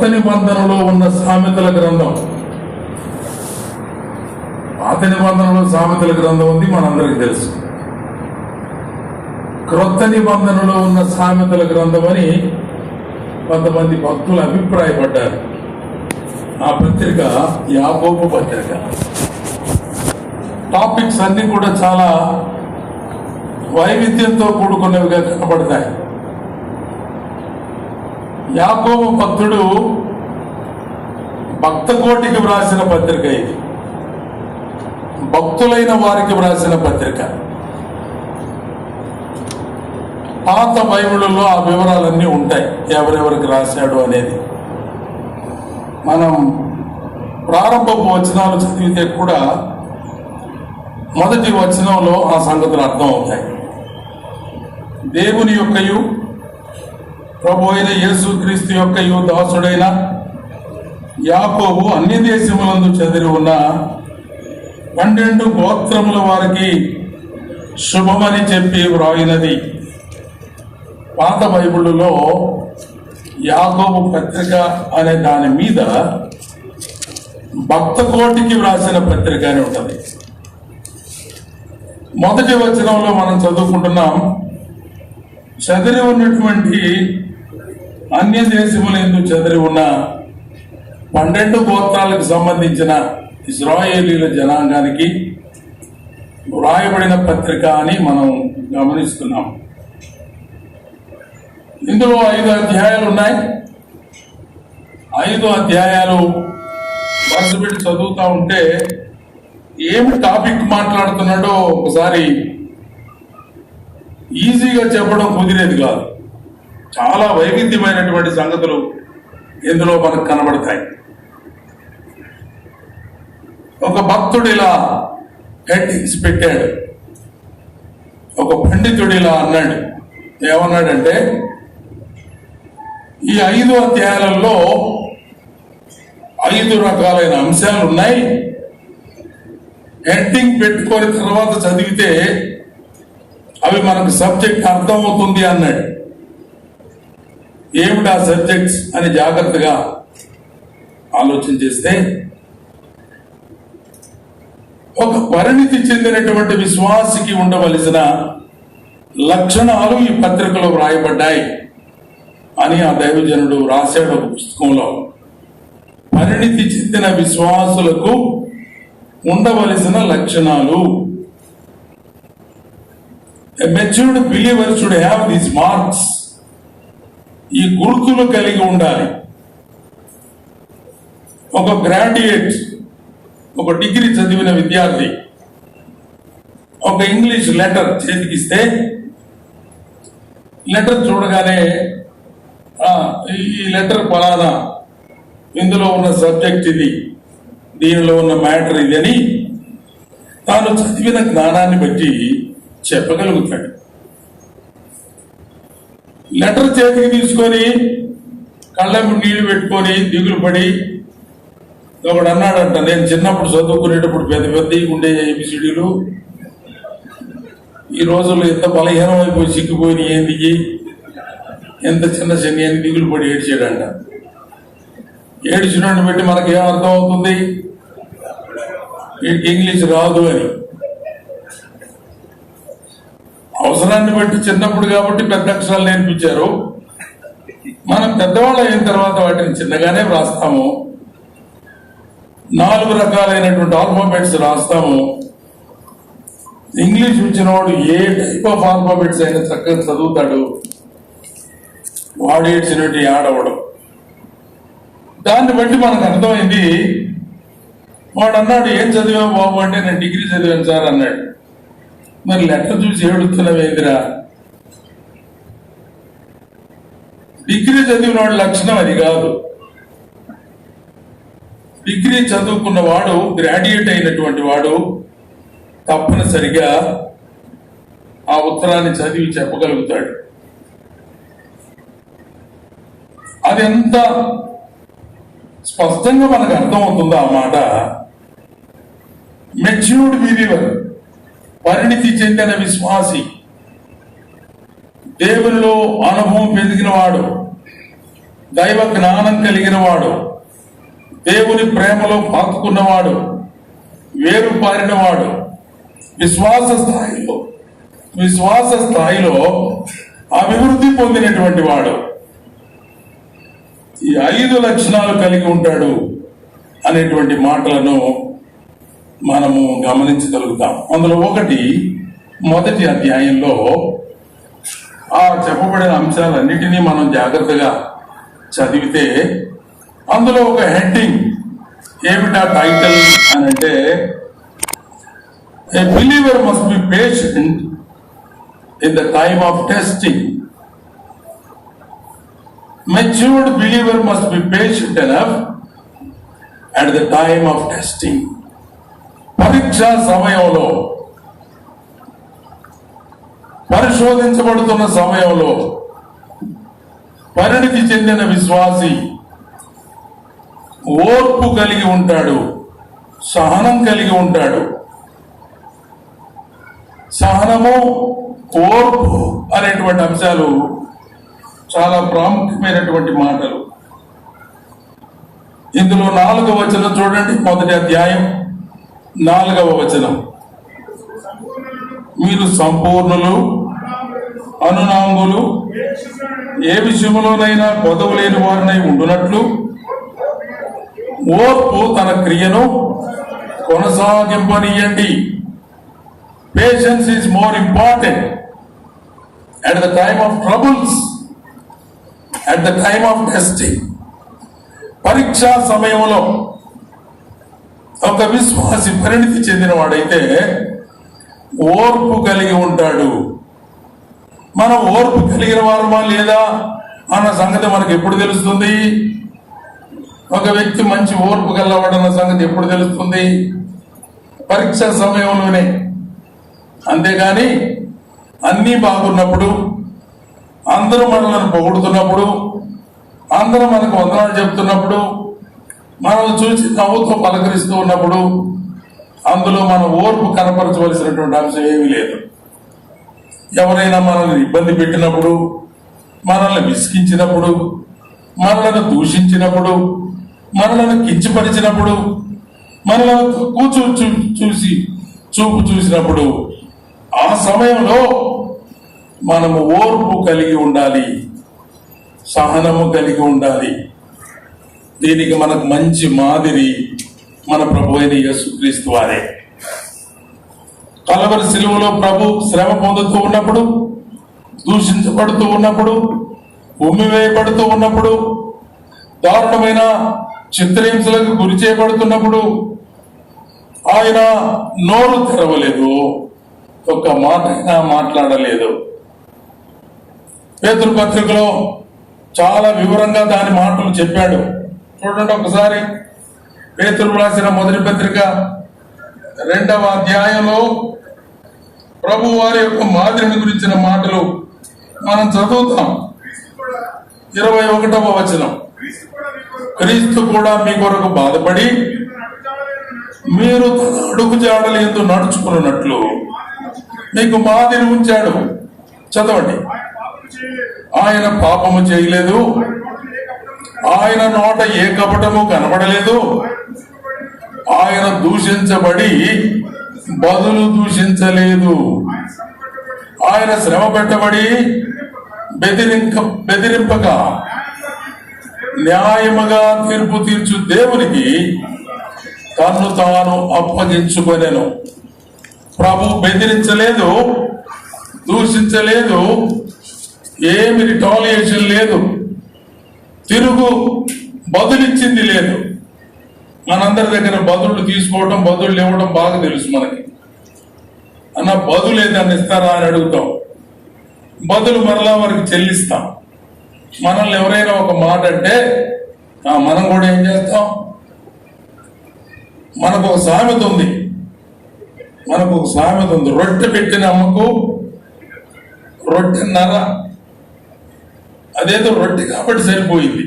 క్రొత్త నిబంధనలో ఉన్న సామెతల గ్రంథం. పాత నిబంధనలో సామెతల గ్రంథం ఉంది, మనందరికీ తెలుసు. క్రొత్త నిబంధనలో ఉన్న సామెతల గ్రంథం అని కొంతమంది భక్తులు అభిప్రాయపడ్డారు. ఆ పత్రిక యాకోబు పత్రిక. టాపిక్స్ అన్ని కూడా చాలా వైవిధ్యంతో కూడుకున్నవిగా కనబడతాయి. యాకోబు భక్తుడు భక్త కోటికి వ్రాసిన పత్రిక ఇది. భక్తులైన వారికి వ్రాసిన పత్రిక. పాత బైబిల్లో ఆ వివరాలన్నీ ఉంటాయి, ఎవరెవరికి రాశాడు అనేది. మనం ప్రారంభపు వచనాలు చదివితే కూడా మొదటి వచనంలో ఆ సంగతులు అర్థం అవుతాయి. దేవుని యొక్కయు ప్రభు అయిన యేసుక్రీస్తు యొక్కయు దాసుడైన యాకోబు అన్ని దేశములందు చెదిరి ఉన్న 12 గోత్రముల వారికి శుభమని చెప్పి వ్రాయినది. పాత బైబిల్లో యాకోబు పత్రిక అనే దాని మీద భక్త కోటికి వ్రాసిన పత్రిక అని ఉంటుంది. మొదటి వచనంలో మనం చదువుకుంటున్నాం, చెదిరి ఉన్నటువంటి అన్య దేశములందు చెదిరి ఉన్న 12 గోత్రాలకు సంబంధించిన ఇశ్రాయేలీల జనాంగానికి వ్రాయబడిన పత్రిక అని మనం గమనిస్తున్నాం. ఇందులో 5 అధ్యాయాలు ఉన్నాయి. 5 అధ్యాయాలు వరుస పెట్టి చదువుతా ఉంటే ఏమి టాపిక్ మాట్లాడుతున్నాడో ఒకసారి ఈజీగా చెప్పడం కుదిరేది కాదు. చాలా వైవిధ్యమైనటువంటి సంగతులు ఇందులో మనకు కనబడతాయి. ఒక భక్తుడు ఇలా హెడ్డింగ్స్ పెట్టాడు. ఒక పండితుడు ఇలా అన్నాడు. ఏమన్నాడంటే, ఈ 5 అధ్యాయాలలో 5 రకాలైన అంశాలు ఉన్నాయి. హెడ్డింగ్ పెట్టుకొని తర్వాత చదివితే అవి మనకు సబ్జెక్ట్ అర్థమవుతుంది అన్నాడు. ఏమిటా సబ్జెక్ట్స్ అని జాగ్రత్తగా ఆలోచన చేస్తే, ఒక పరిణితి చెందినటువంటి విశ్వాసికి ఉండవలసిన లక్షణాలు ఈ పత్రికలో వ్రాయబడ్డాయి అని ఆ దైవజనుడు రాశాడు ఒక పుస్తకంలో. పరిణితి చెందిన విశ్వాసులకు ఉండవలసిన లక్షణాలు. A matured believer should have these marks. ఈ గుర్తులు కలిగి ఉండాలి. ఒక గ్రాడ్యుయేట్, ఒక డిగ్రీ చదివిన విద్యార్థి ఒక ఇంగ్లీష్ లెటర్ చేతికిస్తే, లెటర్ చూడగానే ఈ లెటర్ పలానా, ఇందులో ఉన్న సబ్జెక్ట్ ఇది, దీనిలో ఉన్న మ్యాటర్ ఇది అని తాను చదివిన జ్ఞానాన్ని బట్టి చెప్పగలుగుతాడు. లెటర్ చేతికి తీసుకొని కళ్ళకు నీళ్లు పెట్టుకొని దిగులు పడి ఒకడు అన్నాడంట, నేను చిన్నప్పుడు చదువుకునేటప్పుడు పెద్ద పెద్ద ఉండే ఏబిసిడీలు ఈ రోజుల్లో ఎంత బలహీనం అయిపోయి సిక్కిపోయిన ఏందికి, ఎంత చిన్న శని అని దిగులు పడి ఏడ్చాడంట. ఏడ్చినట్టు బట్టి మనకి ఏం అర్థం అవుతుంది, వీటికి ఇంగ్లీష్ రాదు అని. అవసరాన్ని బట్టి చిన్నప్పుడు కాబట్టి పెద్ద అక్షరాలు నేర్పించారు. మనం పెద్దవాళ్ళు అయిన తర్వాత వాటిని చిన్నగానే రాస్తాము. 4 రకాలైనటువంటి ఆల్ఫాబెట్స్ రాస్తాము. ఇంగ్లీష్ వచ్చిన వాడు ఏ టైప్ ఆఫ్ ఆల్ఫాబెట్స్ అయినా చక్కగా చదువుతాడు. వాడు ఏడ్చినట్టు ఆడవడం. దాన్ని బట్టి మనకు అర్థమైంది. వాడు అన్నాడు, ఏం చదివావు బాబు అంటే, నేను డిగ్రీ చదివాను సార్ అన్నాడు. మరి లెటర్ చూసి ఏడుస్తున్నావేందిరా? డిగ్రీ చదివిన వాడి లక్షణం అది కాదు. డిగ్రీ చదువుకున్న వాడు, గ్రాడ్యుయేట్ అయినటువంటి వాడు తప్పనిసరిగా ఆ ఉత్తరాన్ని చదివి చెప్పగలుగుతాడు. అది ఎంత స్పష్టంగా మనకు అర్థమవుతుందో ఆ మాట. మెచ్యూర్డ్ బిలీవర్, పరిణితి చెందిన విశ్వాసి, దేవునిలో అనుభవం పెరిగిన వాడు, దైవ జ్ఞానం కలిగిన వాడు, దేవుని ప్రేమలో పాతుకున్నవాడు, వేరు పారినవాడు, విశ్వాస స్థాయిలో అభివృద్ధి పొందినటువంటి వాడు ఈ 5 లక్షణాలు కలిగి ఉంటాడు అనేటువంటి మాటలను మనము గమనించగలుగుతాం. అందులో ఒకటి, మొదటి అధ్యాయంలో ఆ చెప్పబడిన అంశాలన్నిటినీ మనం జాగ్రత్తగా చదివితే అందులో ఒక హెడ్డింగ్ ఏమిటా టైటిల్ అని అంటే, a believer must be patient in the time of testing. Matured believer must be patient enough at the time of testing. పరీక్షా సమయంలో, పరిశోధించబడుతున్న సమయంలో పరిణితి చెందిన విశ్వాసి ఓర్పు కలిగి ఉంటాడు, సహనం కలిగి ఉంటాడు. సహనము, ఓర్పు అనేటువంటి అంశాలు చాలా ప్రాముఖ్యమైనటువంటి మాటలు. ఇందులో 4వ వచనం చూడండి. మొదటి అధ్యాయం 4వ వచనం, మీరు సంపూర్ణులు, అనునాంగులు, ఏ విషయంలోనైనా కొదవ లేని వారినై ఉండునట్లు ఓర్పు తన క్రియను కొనసాగింపనీయండి. Patience is more important at the time of troubles, at the time of testing. పరీక్షా సమయంలో ఒక విశ్వాసి పరిణితి చెందిన వాడైతే ఓర్పు కలిగి ఉంటాడు. మనం ఓర్పు కలిగిన వారమా లేదా అన్న సంగతి మనకు ఎప్పుడు తెలుస్తుంది? ఒక వ్యక్తి మంచి ఓర్పు గలవాడన్న సంగతి ఎప్పుడు తెలుస్తుంది? పరీక్షా సమయంలోనే. అంతేగాని అన్నీ బాగున్నప్పుడు, అందరూ మనల్ని పొగుడుతున్నప్పుడు, అందరూ మనకు వందనాలు చెప్తున్నప్పుడు, మనం చూసి నవ్వుతో పలకరిస్తూ ఉన్నప్పుడు అందులో మన ఓర్పు కనపరచవలసినటువంటి అంశం ఏమీ లేదు. ఎవరైనా మనల్ని ఇబ్బంది పెట్టినప్పుడు, మనల్ని విసిగించినప్పుడు, మనల్ని దూషించినప్పుడు, మనల్ని కించపరిచినప్పుడు, మనల్ని చూపు చూసినప్పుడు ఆ సమయంలో మనము ఓర్పు కలిగి ఉండాలి, సహనము కలిగి ఉండాలి. దీనికి మనకు మంచి మాదిరి మన ప్రభు అయిన యేసుక్రీస్తు వారే. కలవరి శిలువలో ప్రభు శ్రమ పొందుతూ ఉన్నప్పుడు, దూషించబడుతూ ఉన్నప్పుడు, ఉమ్మివేయబడుతూ ఉన్నప్పుడు, దారుణమైన చిత్రహింసలకు గురి చేయబడుతున్నప్పుడు ఆయన నోరు తెరవలేదు, ఒక్క మాట మాట్లాడలేదు. పేతురు పత్రికలో చాలా వివరంగా దాని మాటలు చెప్పాడు. చూడండి ఒకసారి, పేతురు రాసిన మొదటి పత్రిక 2వ అధ్యాయంలో ప్రభు వారి యొక్క మాదిరిని గురించిన మాటలు మనం చదువుతాం. 21వ వచనం, క్రీస్తు కూడా మీ కొరకు బాధపడి మీరు తన అడుగు జాడలు ఎందు నడుచుకున్నట్లు మీకు మాదిరి ఉంచాడు. చదవండి. ఆయన పాపము చేయలేదు, ఆయన నోట ఏ కపటము కనబడలేదు, ఆయన దూషించబడి బదులు దూషించలేదు, ఆయన శ్రమ పెట్టబడి బెదిరింపక న్యాయముగా తీర్పు తీర్చు దేవునికి తన్ను తాను అప్పగించుకొనెను. ప్రభు బెదిరించలేదు, దూషించలేదు, ఏమి రిటాలియేషన్ లేదు, తిరుగు బదులిచ్చింది లేదు. మనందరి దగ్గర బదుళ్ళు తీసుకోవడం, బదుళ్ళు ఇవ్వడం బాగా తెలుసు మనకి. అన్న బదులు ఏదన్నా ఇస్తారా అని అడుగుతాం, బదులు మరలా వారికి చెల్లిస్తాం. మనల్ని ఎవరైనా ఒక మాట అంటే మనం కూడా ఏం చేస్తాం? మనకు ఒక సామెత ఉంది, రొట్టె పెట్టిన అమ్మకు రొట్టెన్నర. అదేదో రొట్టె కాబట్టి సరిపోయింది.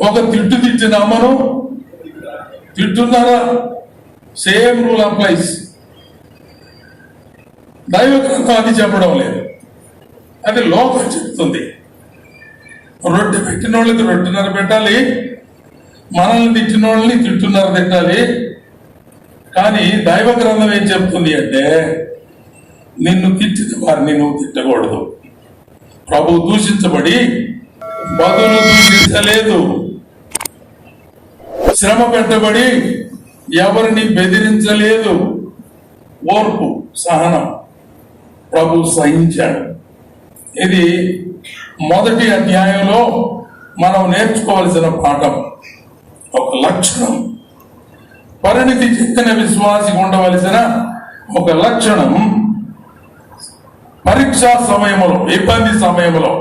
ఒక తిట్టు తిట్టిన అమ్మను తిట్టున్నారా? Same rule applies. దైవ గ్రంథం అది చెప్పడం లేదు, అది లోకం చెప్తుంది. రొట్టె పెట్టిన వాళ్ళకి రొట్టెన్నర పెట్టాలి, మనల్ని తిట్టిన వాళ్ళని తిట్టున్నర తిట్టాలి. కానీ దైవ గ్రంథం ఏం చెప్తుంది అంటే నిన్ను తిట్టిన వారిని నువ్వు తిట్టకూడదు. ప్రభు దూషించబడి బదులు దూషించలేదు, శ్రమ పెట్టబడి ఎవరిని బెదిరించలేదు, ఓర్పు సహనం ప్రభు సహించాడు. ఇది మొదటి అధ్యాయంలో మనం నేర్చుకోవాల్సిన పాఠం, ఒక లక్షణం. పరిణితి చెందిన విశ్వాసికి ఉండవలసిన ఒక లక్షణం, పరీక్షా సమయంలో, ఇబ్బంది సమయంలో,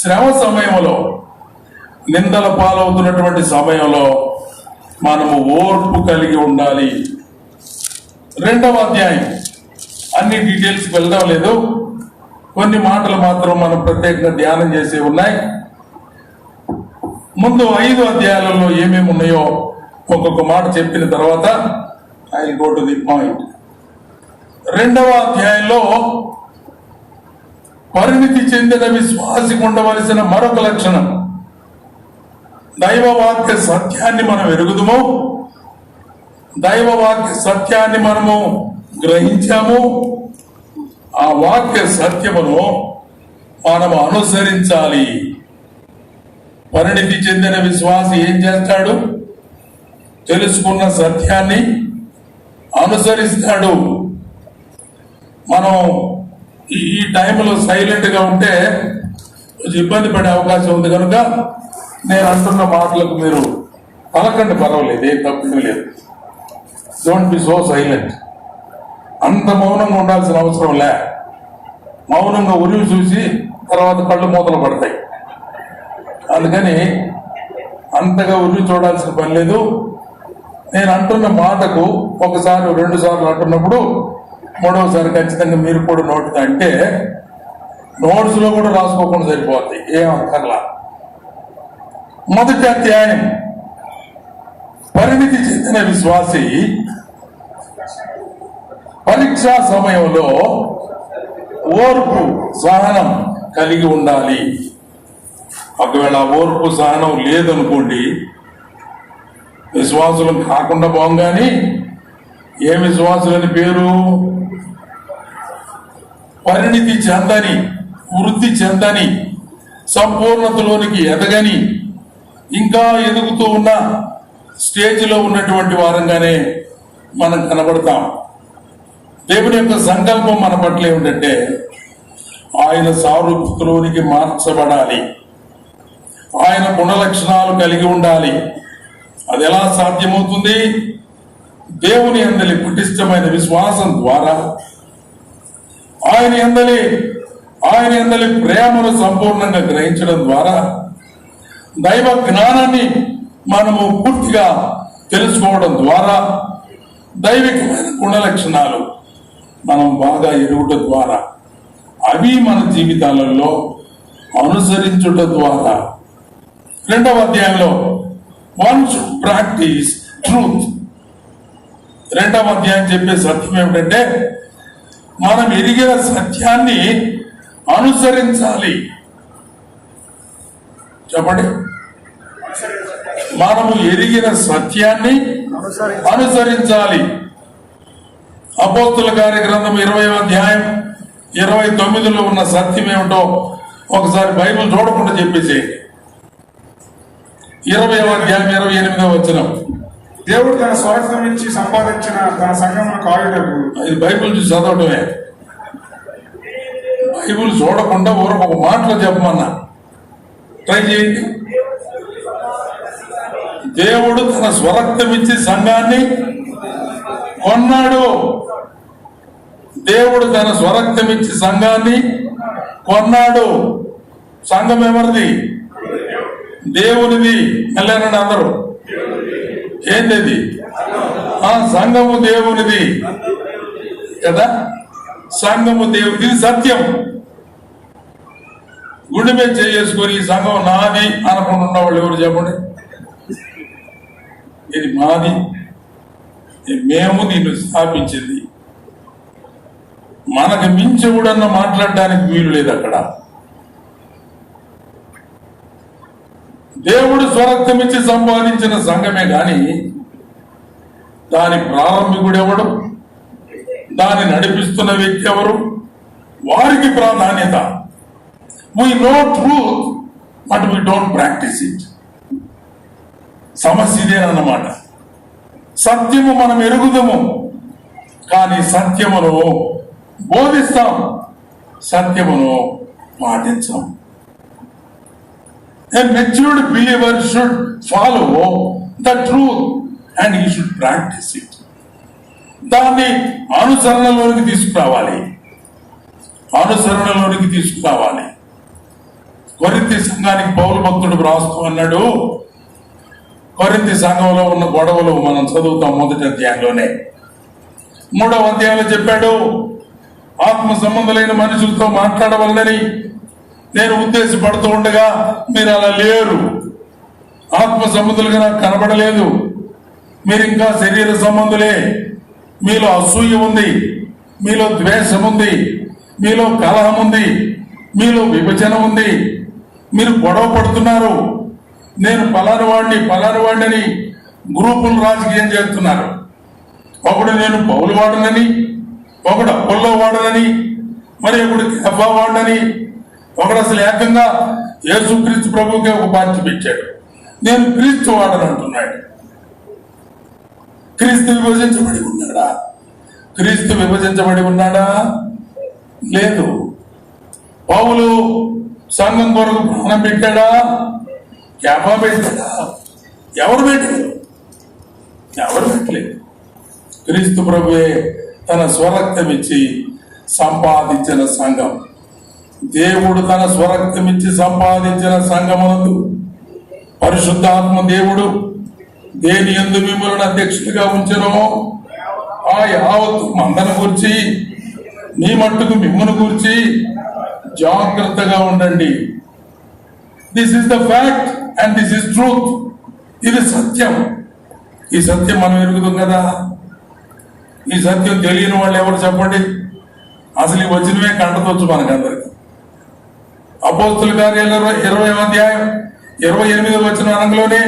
శ్రమ సమయంలో, నిందల పాలవుతున్నటువంటి సమయంలో మనము ఓర్పు కలిగి ఉండాలి. రెండవ అధ్యాయం అన్ని డీటెయిల్స్ వెళ్ళడం లేదు, కొన్ని మాటలు మాత్రం మనం ప్రత్యేకంగా ధ్యానం చేసి ఉన్నాయి. ముందు 5 అధ్యాయాలలో ఏమేమి ఉన్నాయో ఒక్కొక్క మాట చెప్పిన తర్వాత I go to the point. రెండవ అధ్యాయంలో పరిణితి చెందిన విశ్వాసికి ఉండవలసిన మరొక లక్షణం, దైవవాక్య సత్యాన్ని మనం ఎరుగుదుము, దైవవాక్య సత్యాన్ని మనము గ్రహించాము, ఆ వాక్య సత్యమును మనము అనుసరించాలి. పరిణితి చెందిన విశ్వాసి ఏం చేస్తాడు? తెలుసుకున్న సత్యాన్ని అనుసరిస్తాడు. మనం ఈ టైంలో సైలెంట్ గా ఉంటే కొంచెం ఇబ్బంది పడే అవకాశం ఉంది కనుక నేను అంటున్న మాటలకు మీరు పలకండి, పర్వాలేదు, ఏం తప్పేమీ లేదు. Don't be so silent. అంత మౌనంగా ఉండాల్సిన అవసరం లే. మౌనంగా ఉరివి చూసి తర్వాత కళ్ళు మూతలు పడతాయి. అందుకని అంతగా ఉరివి చూడాల్సిన పని లేదు. నేను అంటున్న మాటకు ఒకసారి 2 సార్లు అంటున్నప్పుడు 3వసారి ఖచ్చితంగా మీరు కూడా నోట్ అంటే నోట్స్ లో కూడా రాసుకోకుండా సరిపోతాయి, ఏం అక్కర్లా. మొదటి అధ్యాయం, పరిణితి చెందిన విశ్వాసి పరీక్షా సమయంలో ఓర్పు సహనం కలిగి ఉండాలి. ఒకవేళ ఓర్పు సహనం లేదనుకోండి, విశ్వాసులం కాకుండా పోగాని ఏ విశ్వాసులని పేరు? పరిణితి చెందని, వృద్ధి చెందని, సంపూర్ణతలోనికి ఎదగని, ఇంకా ఎదుగుతూ ఉన్న స్టేజ్లో ఉన్నటువంటి వారంగానే మనం కనబడతాం. దేవుని యొక్క సంకల్పం మన పట్ల ఏమిటంటే ఆయన సారూప్యతలోనికి మార్చబడాలి, ఆయన గుణలక్షణాలు కలిగి ఉండాలి. అది ఎలా సాధ్యమవుతుంది? దేవుని యందలి పటిష్టమైన విశ్వాసం ద్వారా, ఆయన యందలి ప్రేమను సంపూర్ణంగా గ్రహించడం ద్వారా, దైవ జ్ఞానాన్ని మనము పూర్తిగా తెలుసుకోవడం ద్వారా, దైవికమైన గుణలక్షణాలు మనం బాగా ఎరుగుట ద్వారా, అవి మన జీవితాలలో అనుసరించుట ద్వారా. రెండవ అధ్యాయంలో వన్ షుడ్ ప్రాక్టీస్ ట్రూత్. రెండవ అధ్యాయం చెప్పే సత్యం ఏమిటంటే మనం ఎరిగిన సత్యాన్ని అనుసరించాలి. చెప్పండి, మనము ఎరిగిన సత్యాన్ని అనుసరించాలి. అపోస్తుల కార్యగ్రంథం 20వ అధ్యాయం 29లో ఉన్న సత్యం ఏమిటో ఒకసారి బైబిల్ చూడకుండా చెప్పేసి 20వ అధ్యాయం 28వ వచనం. దేవుడు తన స్వార్థం ఇచ్చి సంపాదించిన తన సంఘమును కాయుటకు. ఇది బైబిల్ చూసి చదవటమే, బైబిల్ చూడకుండా ఊరకు ఒక మాటలో చెప్పమన్నా ట్రై చేయండి. దేవుడు తన స్వరక్తం ఇచ్చి సంఘాన్ని కొన్నాడు. దేవుడు తన స్వరక్తం ఇచ్చి సంఘాన్ని కొన్నాడు. సంఘం ఎవరిది? దేవునిది. వెళ్ళారండి అందరూ. ఏంటిది? సంఘము దేవునిది కదా. సంఘము దేవునిది, సత్యం. గుండె మీద చేసుకొని ఈ సంఘం నాది అనుకుంటున్న వాళ్ళు ఎవరు చెప్పండి? ఇది మాది, మేము దీన్ని స్థాపించింది. మనకు మించి కూడా మాట్లాడడానికి వీలు లేదు అక్కడ. దేవుడు స్వరక్తం ఇచ్చి సంపాదించిన సంఘమే గాని దాని ప్రారంభికుడు ఎవడు, దాన్ని నడిపిస్తున్న వ్యక్తి ఎవరు, వారికి ప్రాధాన్యత. We know truth, but we don't practice it. సమస్య ఇదేనన్నమాట. సత్యము మనం ఎరుగుదము, కానీ సత్యమును బోధిస్తాం, సత్యమును పాటించాం. A matured believer should follow the truth and he should practice it. దాన్ని అనుసరణలోనికి తీసుకురావాలి. కొరింథీ సంఘానికి పౌలు భక్తుడు రాస్తూ అన్నాడు, కొరింథీ సంఘంలో ఉన్న గొడవలు మనం చదువుతాం మొదటి అధ్యాయంలోనే. 3వ అధ్యాయంలో చెప్పాడు, ఆత్మ సంబంధులైన మనుషులతో మాట్లాడవలనని నేను ఉద్దేశపడుతూ ఉండగా మీరు అలా లేరు, ఆత్మ సంబంధులుగా నాకు కనబడలేదు, మీరు ఇంకా శరీర సంబంధులే, మీలో అసూయ ఉంది, మీలో ద్వేషం ఉంది, మీలో కలహం ఉంది, మీలో విభజన ఉంది, మీరు గొడవ పడుతున్నారు, నేను పలాని వాడిని గ్రూపులు రాజకీయం చేస్తున్నారు. ఒకడు నేను పౌలు వాడనని, ఒకడు అపోల్లో వాడనని, మరి ఒకడు కేఫా వాడనని, ఒకడు అసలు ఏకంగా యేసుక్రీస్తు ప్రభువుకే ఒక పార్టీ పెట్టాడు, నేను క్రీస్తు వాడని అంటున్నాడు. క్రీస్తు విభజించబడి ఉన్నాడా? లేదు. పౌలు సంఘం కొరకు ప్రాణం పెట్టాడా? కేఫా పెట్టాడా? ఎవరు పెట్టలేదు. క్రీస్తు ప్రభువే తన స్వరక్తం ఇచ్చి సంపాదించిన సంఘం. దేవుడు తన స్వరక్తం ఇచ్చి సంపాదించిన సంఘమునందు పరిశుద్ధాత్మ దేవుడు దేని యందు మిమ్మల్ని అధ్యక్షుడిగా ఉంచెనో ఆ యావత్తు మందను గురించి, మీ మట్టుకు మిమ్మల్ని గురించి జాగ్రత్తగా ఉండండి. This is the fact and this is truth. ఇది సత్యం. ఈ సత్యం మనం ఎరుగుతాం కదా. ఈ సత్యం తెలియని వాళ్ళు ఎవరు చెప్పండి? అసలు ఈ వచనమే కంటతొచ్చు మనకందరికి. అపోస్తుల కార్యాలు 20వ అధ్యాయం 28వ వచనం అనగానే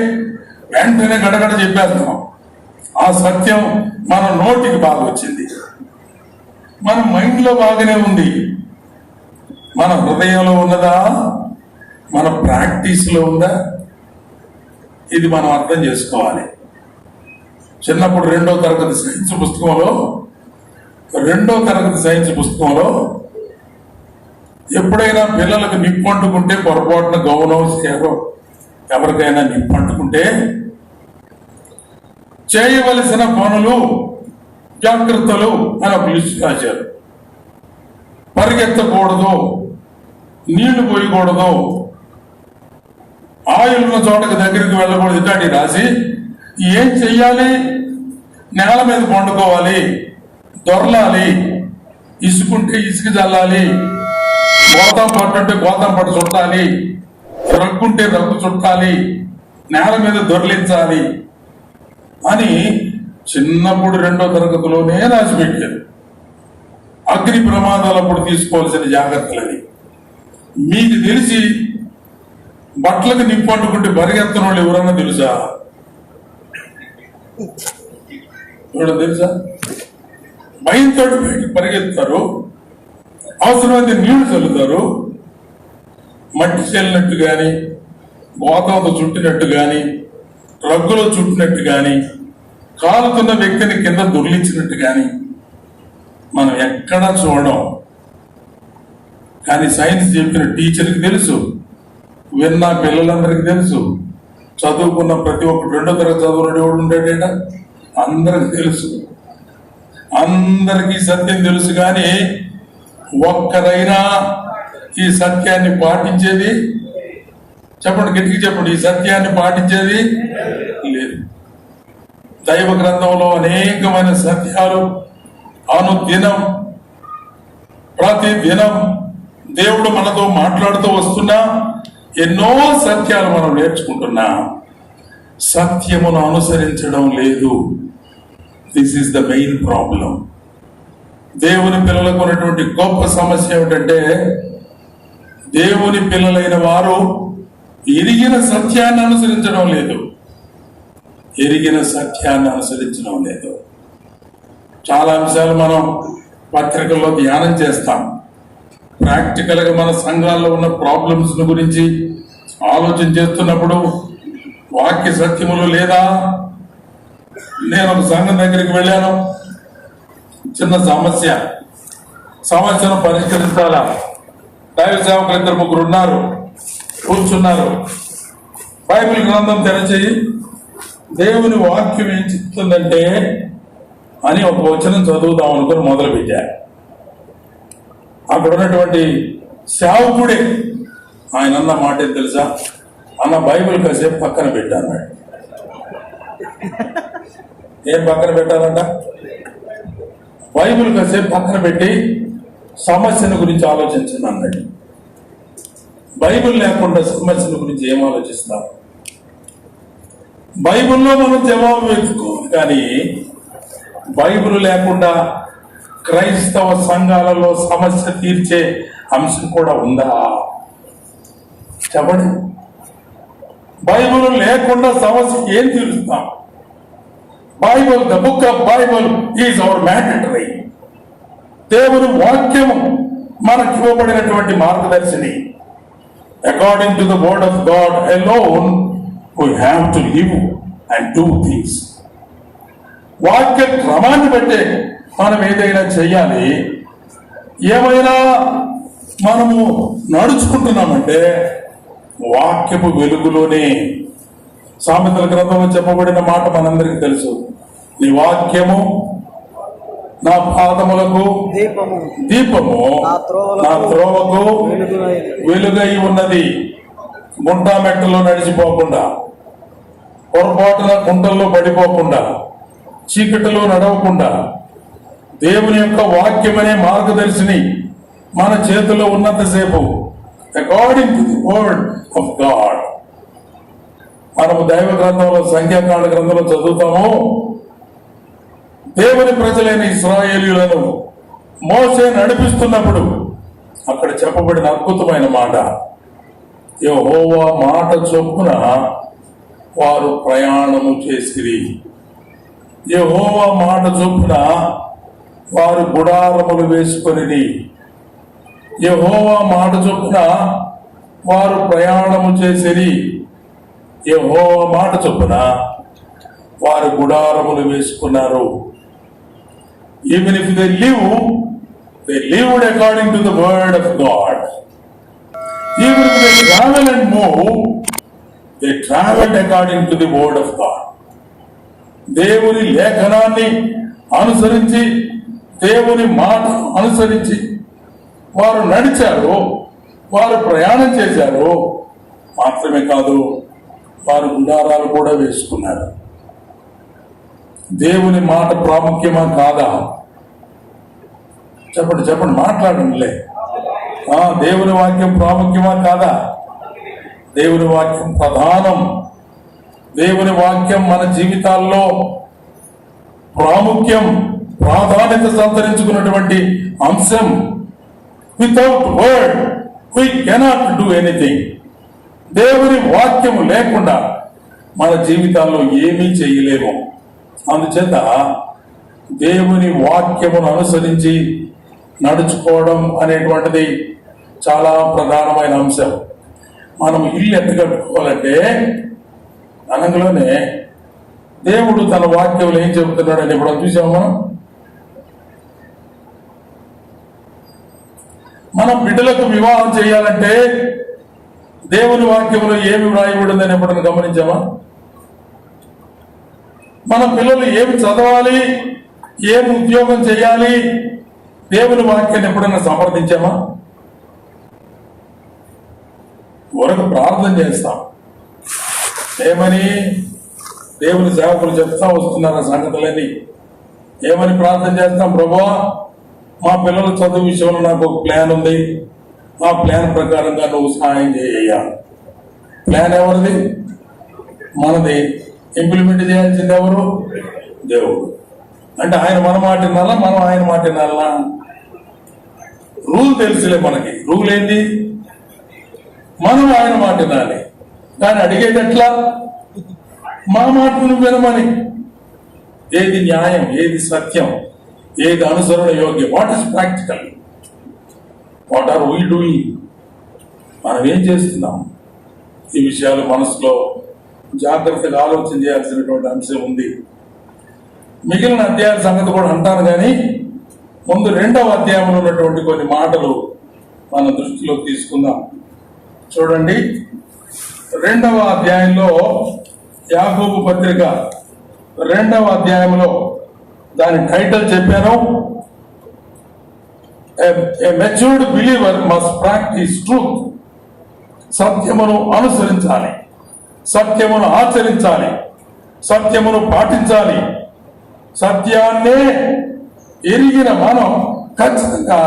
వెంటనే గడగడ చెప్పేస్తున్నాం. ఆ సత్యం మన నోటికి బాగా వచ్చింది, మన మైండ్ లో బాగానే ఉంది. మన హృదయంలో ఉన్నదా? మన ప్రాక్టీస్ లో ఉందా? ఇది మనం అర్థం చేసుకోవాలి. చిన్నప్పుడు 2వ తరగతి సైన్స్ పుస్తకంలో ఎప్పుడైనా పిల్లలకు నిప్పంటుకుంటే, పొరపాటున గౌరవం ఎవరికైనా నిప్పంటుకుంటే చేయవలసిన పనులు, జాగ్రత్తలు అని ఒక లిస్ట్ రాశారు. పరిగెత్తకూడదు, నీళ్లు పోయకూడదు, ఆయిల్ ఉన్న చోటకి దగ్గరికి వెళ్ళకూడదు. ఇట్లాంటి రాసి ఏం చెయ్యాలి? నేల మీద పండుకోవాలి, దొరలాలి, ఇసుకుంటే ఇసుక చల్లాలి, గోతం పట్టుంటే గోతం పట్టు చుట్టాలి, రగ్గుంటే రగ్గు చుట్టాలి, నేల మీద దొరలించాలి అని చిన్నప్పుడు 2వ తరగతిలోనే రాసి పెట్టారు. అగ్ని ప్రమాదాలప్పుడు తీసుకోవాల్సిన జాగ్రత్తలని. మీకు తెలిసి బట్టలకు నిప్పంటుకుంటే పరిగెత్తన వాళ్ళు ఎవరన్నా తెలుసా? భయంతో పరిగెత్తారు, అవసరమైతే నీళ్లు చల్లుతారు, మట్టి చెల్లినట్టు గాని, గోతంతో చుట్టినట్టు గాని, రగ్గులో చుట్టినట్టు గాని, కాలుతున్న వ్యక్తిని కింద దొర్లించినట్టు గాని మనం ఎక్కడా చూడం. కానీ సైన్స్ చెప్పిన టీచర్కి తెలుసు, విన్న పిల్లలందరికీ తెలుసు, చదువుకున్న ప్రతి ఒక్కరు 2వ తరగతి చదువుకున్నాడు ఎవడు ఉంటాడేట అందరికి తెలుసు. అందరికీ సత్యం తెలుసు. కానీ ఒక్కరైనా ఈ సత్యాన్ని పాటించేది, చెప్పండి, గట్టిగా చెప్పండి, ఈ సత్యాన్ని పాటించేది లేదు. దైవ గ్రంథంలో అనేకమైన సత్యాలు అనుదినం, ప్రతి దినం దేవుడు మనతో మాట్లాడుతూ వస్తున్నా ఎన్నో సత్యాలు మనం నేర్చుకుంటున్నా. సత్యమును అనుసరించడం లేదు. This is the main problem. దేవుని పిల్లలకు ఉన్నటువంటి గొప్ప సమస్య ఏమిటంటే, దేవుని పిల్లలైన వారు ఎరిగిన సత్యాన్ని అనుసరించడం లేదు. ఎరిగిన సత్యాన్ని అనుసరించడం లేదు. చాలా అంశాలు మనం పత్రికల్లో ధ్యానం చేస్తాం. ప్రాక్టికల్ గా మన సంఘాల్లో ఉన్న ప్రాబ్లమ్స్ గురించి ఆలోచన చేస్తున్నప్పుడు వాక్య సత్యములు లేదా, నేను ఒక సంఘం దగ్గరికి వెళ్ళాను, చిన్న సమస్యను పరిష్కరించాలా, దైవ సేవకులు 2-3 ఉన్నారు, కూర్చున్నారు. బైబిల్ గ్రంథం తెరచి దేవుని వాక్యం ఏం చెప్తుందంటే అని ఒక వచనం చదువుదాం అనుకుని మొదలు పెట్టారు. అక్కడ ఉన్నటువంటి సేవకుడే ఆయన అన్న మాట ఏం తెలుసా? అన్న బైబిల్ కాసేపు పక్కన పెట్టాను. ఏం పక్కన పెట్టారంట? బైబిల్ కాసేపు పక్కన పెట్టి సమస్యను గురించి ఆలోచించండి అన్నాడు. బైబిల్ లేకుండా సమస్యల గురించి ఏం ఆలోచిస్తాం? బైబిల్లో మనం జవాబు వెతుక్కోవాలి, కానీ బైబిల్ లేకుండా క్రైస్తవ సంఘాలలో సమస్య తీర్చే అంశం కూడా ఉందా? చెప్పండి. బైబిల్ లేకుండా సమస్య ఏం తీరుస్తాం? Bible, the book of Bible is our mandatory. దేవుని వాక్యము మనకు ఇవ్వబడినటువంటి మార్గదర్శిని. According to the word of God alone, we have to live and do things. వాక్య క్రమాన్ని బట్టే మనం ఏదైనా చెయ్యాలి. ఏమైనా మనము నడుచుకుంటున్నామంటే వాక్యపు వెలుగులోనే. సామెతల గ్రంథంలో చెప్పబడిన మాట మనందరికీ తెలుసు. నీ వాక్యము నా పాదములకు దీపము, నా త్రోవకు వెలుగై ఉన్నది. గుంటా మెట్టలో నడిచిపోకుండా, పొరపాటున గుంటల్లో పడిపోకుండా, చీకటిలో నడవకుండా దేవుని యొక్క వాక్యమనే మార్గదర్శిని మన చేతిలో ఉన్నంతసేపు, according to the word of God. మనము దైవ గ్రంథంలో, సంఖ్యాకాండ గ్రంథంలో చదువుతాము. దేవుని ప్రజలైన ఇశ్రాయేలీయులను మోసే నడిపిస్తున్నప్పుడు అక్కడ చెప్పబడిన అద్భుతమైన మాట, యెహోవా మాట చొప్పున వారు ప్రయాణము చేసిరి. యెహోవా మాట చొప్పున వారు గుడారములు వేసుకొనిరి. యెహోవా మాట చొప్పున వారు ప్రయాణము చేసిరి. యెహోవా మాట చొప్పున వారు గుడారములు వేసుకున్నారు. Even if they lived according to the word of God. Even if they travel and move, they traveled according to the word of God. దేవుని లేఖనాన్ని అనుసరించి, దేవుని మాట అనుసరించి వారు నడిచారు, వారు ప్రయాణం చేశారు. మాత్రమే కాదు, వారు గుడారాలు కూడా వేసుకున్నారు. దేవుని మాట ప్రాముఖ్యమా కాదా? చెప్పండి, మాట్లాడండిలే. దేవుని వాక్యం ప్రాముఖ్యమా కాదా? దేవుని వాక్యం ప్రధానం. దేవుని వాక్యం మన జీవితాల్లో ప్రాధాన్యత సంతరించుకున్నటువంటి అంశం. Without word we cannot do anything. దేవుని వాక్యము లేకుండా మన జీవితాల్లో ఏమీ చేయలేము. అందుచేత దేవుని వాక్యమును అనుసరించి నడుచుకోవడం అనేటువంటిది చాలా ప్రధానమైన అంశం. మనం ఇల్లు ఎంత కట్టుకోవాలంటే అనగలోనే దేవుడు తన వాక్యంలో ఏం చెబుతున్నాడని ఇప్పుడు చూసాము. మనం బిడ్డలకు వివాహం చేయాలంటే దేవుని వాక్యంలో ఏమి వ్రాయబడిందని ఎప్పుడైనా గమనించామా? మన పిల్లలు ఏమి చదవాలి, ఏమి ఉద్యోగం చేయాలి, దేవుని వాక్యాన్ని ఎప్పుడైనా సమర్థించామా? వరకు ప్రార్థన చేస్తాం. ఏమని దేవుని సేవకులు చెప్తా వస్తున్నారు ఆ సంగతులని. ఏమని ప్రార్థన చేస్తాం? ప్రభువా, మా పిల్లల చదువు విషయంలో నాకు ఒక ప్లాన్ ఉంది, ఆ ప్లాన్ ప్రకారంగా నువ్వు సహాయం చేయాలి. ప్లాన్ ఎవరిది? మనది. ఇంప్లిమెంట్ చేయాల్సింది ఎవరు? దేవుడు. అంటే ఆయన మన మాట వినాలా, మనం ఆయన మాట వినాలా? రూల్ తెలుసులే మనకి. రూల్ ఏంది? మనం ఆయన మాట వినాలి. కానీ అడిగేది ఎట్లా? మా మాటను వినమని. ఏది న్యాయం, ఏది సత్యం, ఏది అనుసరణ యోగ్యం, what is practical, what are we doing, మనం ఏం చేస్తున్నాం? ఈ విషయాలు మనసులో జాగ్రత్తగా ఆలోచన చేయాల్సినటువంటి అంశం ఉంది. మిగిలిన అధ్యాయాల సంగతి కూడా అంటాను, కానీ ముందు 2వ అధ్యాయంలో ఉన్నటువంటి కొన్ని మాటలు మన దృష్టిలోకి తీసుకుందాం. చూడండి, 2వ అధ్యాయంలో యాకోబు పత్రిక 2వ అధ్యాయంలో దాని టైటిల్ చెప్పాను, a mature believer must practice truth. సత్యమును అనుసరించాలి, సత్యమును ఆచరించాలి, సత్యమును పాటించాలి. సత్యాన్నే ఎరిగిన మనం ఖచ్చితంగా